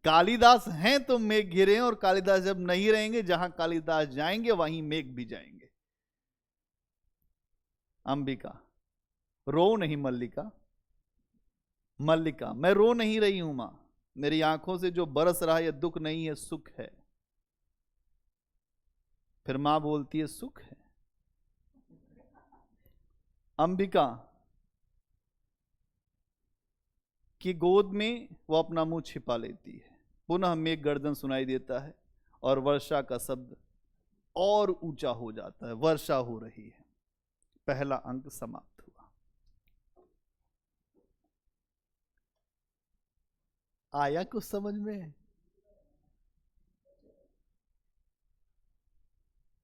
कालिदास हैं तो मेघ घिरे हैं, और कालिदास जब नहीं रहेंगे, जहां कालिदास जाएंगे वहीं मेघ भी जाएंगे। अंबिका, रो नहीं मल्लिका। मल्लिका, मैं रो नहीं रही हूं मां, मेरी आंखों से जो बरस रहा है यह दुख नहीं है, सुख है। फिर मां बोलती है, सुख है। अंबिका की गोद में वो अपना मुंह छिपा लेती है। पुनः मेघ गर्जन सुनाई देता है और वर्षा का शब्द और ऊंचा हो जाता है, वर्षा हो रही है। पहला अंक समाप्त हुआ। आया कुछ समझ में?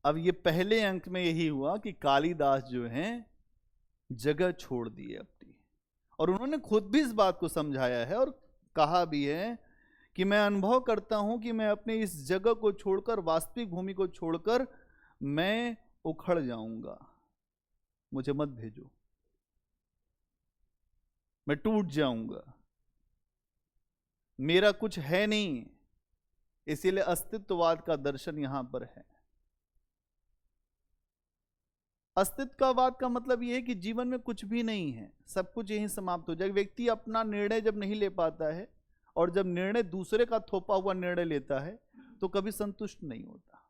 अब ये पहले अंक में यही हुआ कि कालिदास जो हैं जगह छोड़ दी है अपनी, और उन्होंने खुद भी इस बात को समझाया है और कहा भी है कि मैं अनुभव करता हूं कि मैं अपने इस जगह को छोड़कर, वास्तविक भूमि को छोड़कर मैं उखड़ जाऊंगा, मुझे मत भेजो, मैं टूट जाऊंगा, मेरा कुछ है नहीं। इसीलिए अस्तित्ववाद का दर्शन यहां पर है। अस्तित्ववाद का मतलब यह है कि जीवन में कुछ भी नहीं है, सब कुछ यहीं समाप्त हो जाएगा। व्यक्ति अपना निर्णय जब नहीं ले पाता है और जब निर्णय दूसरे का थोपा हुआ निर्णय लेता है तो कभी संतुष्ट नहीं होता।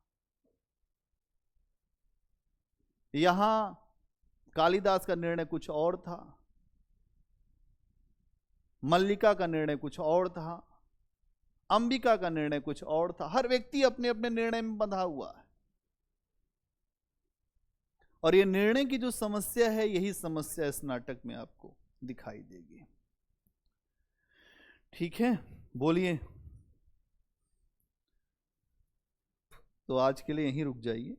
यहां कालिदास का निर्णय कुछ और था, मल्लिका का निर्णय कुछ और था, अंबिका का निर्णय कुछ और था। हर व्यक्ति अपने अपने निर्णय में बंधा हुआ है, और यह निर्णय की जो समस्या है, यही समस्या इस नाटक में आपको दिखाई देगी। ठीक है, बोलिए। तो आज के लिए यहीं रुक जाइए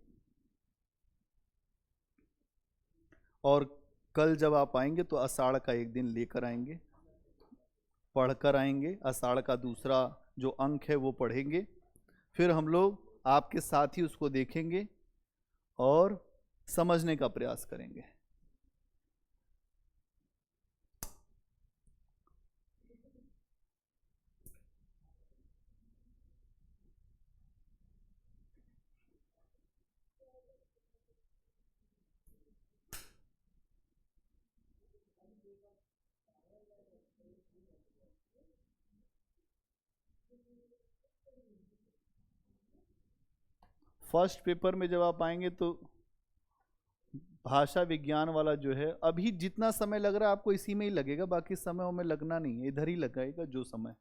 और कल जब आप आएंगे तो आषाढ़ का एक दिन लेकर आएंगे, पढ़कर आएंगे। आषाढ़ का दूसरा जो अंक है वो पढ़ेंगे, फिर हम लोग आपके साथ ही उसको देखेंगे और समझने का प्रयास करेंगे। फर्स्ट पेपर में जब आप आएंगे तो भाषा विज्ञान वाला जो है, अभी जितना समय लग रहा है आपको इसी में ही लगेगा, बाकी समय में लगना नहीं है, इधर ही लगेगा जो समय।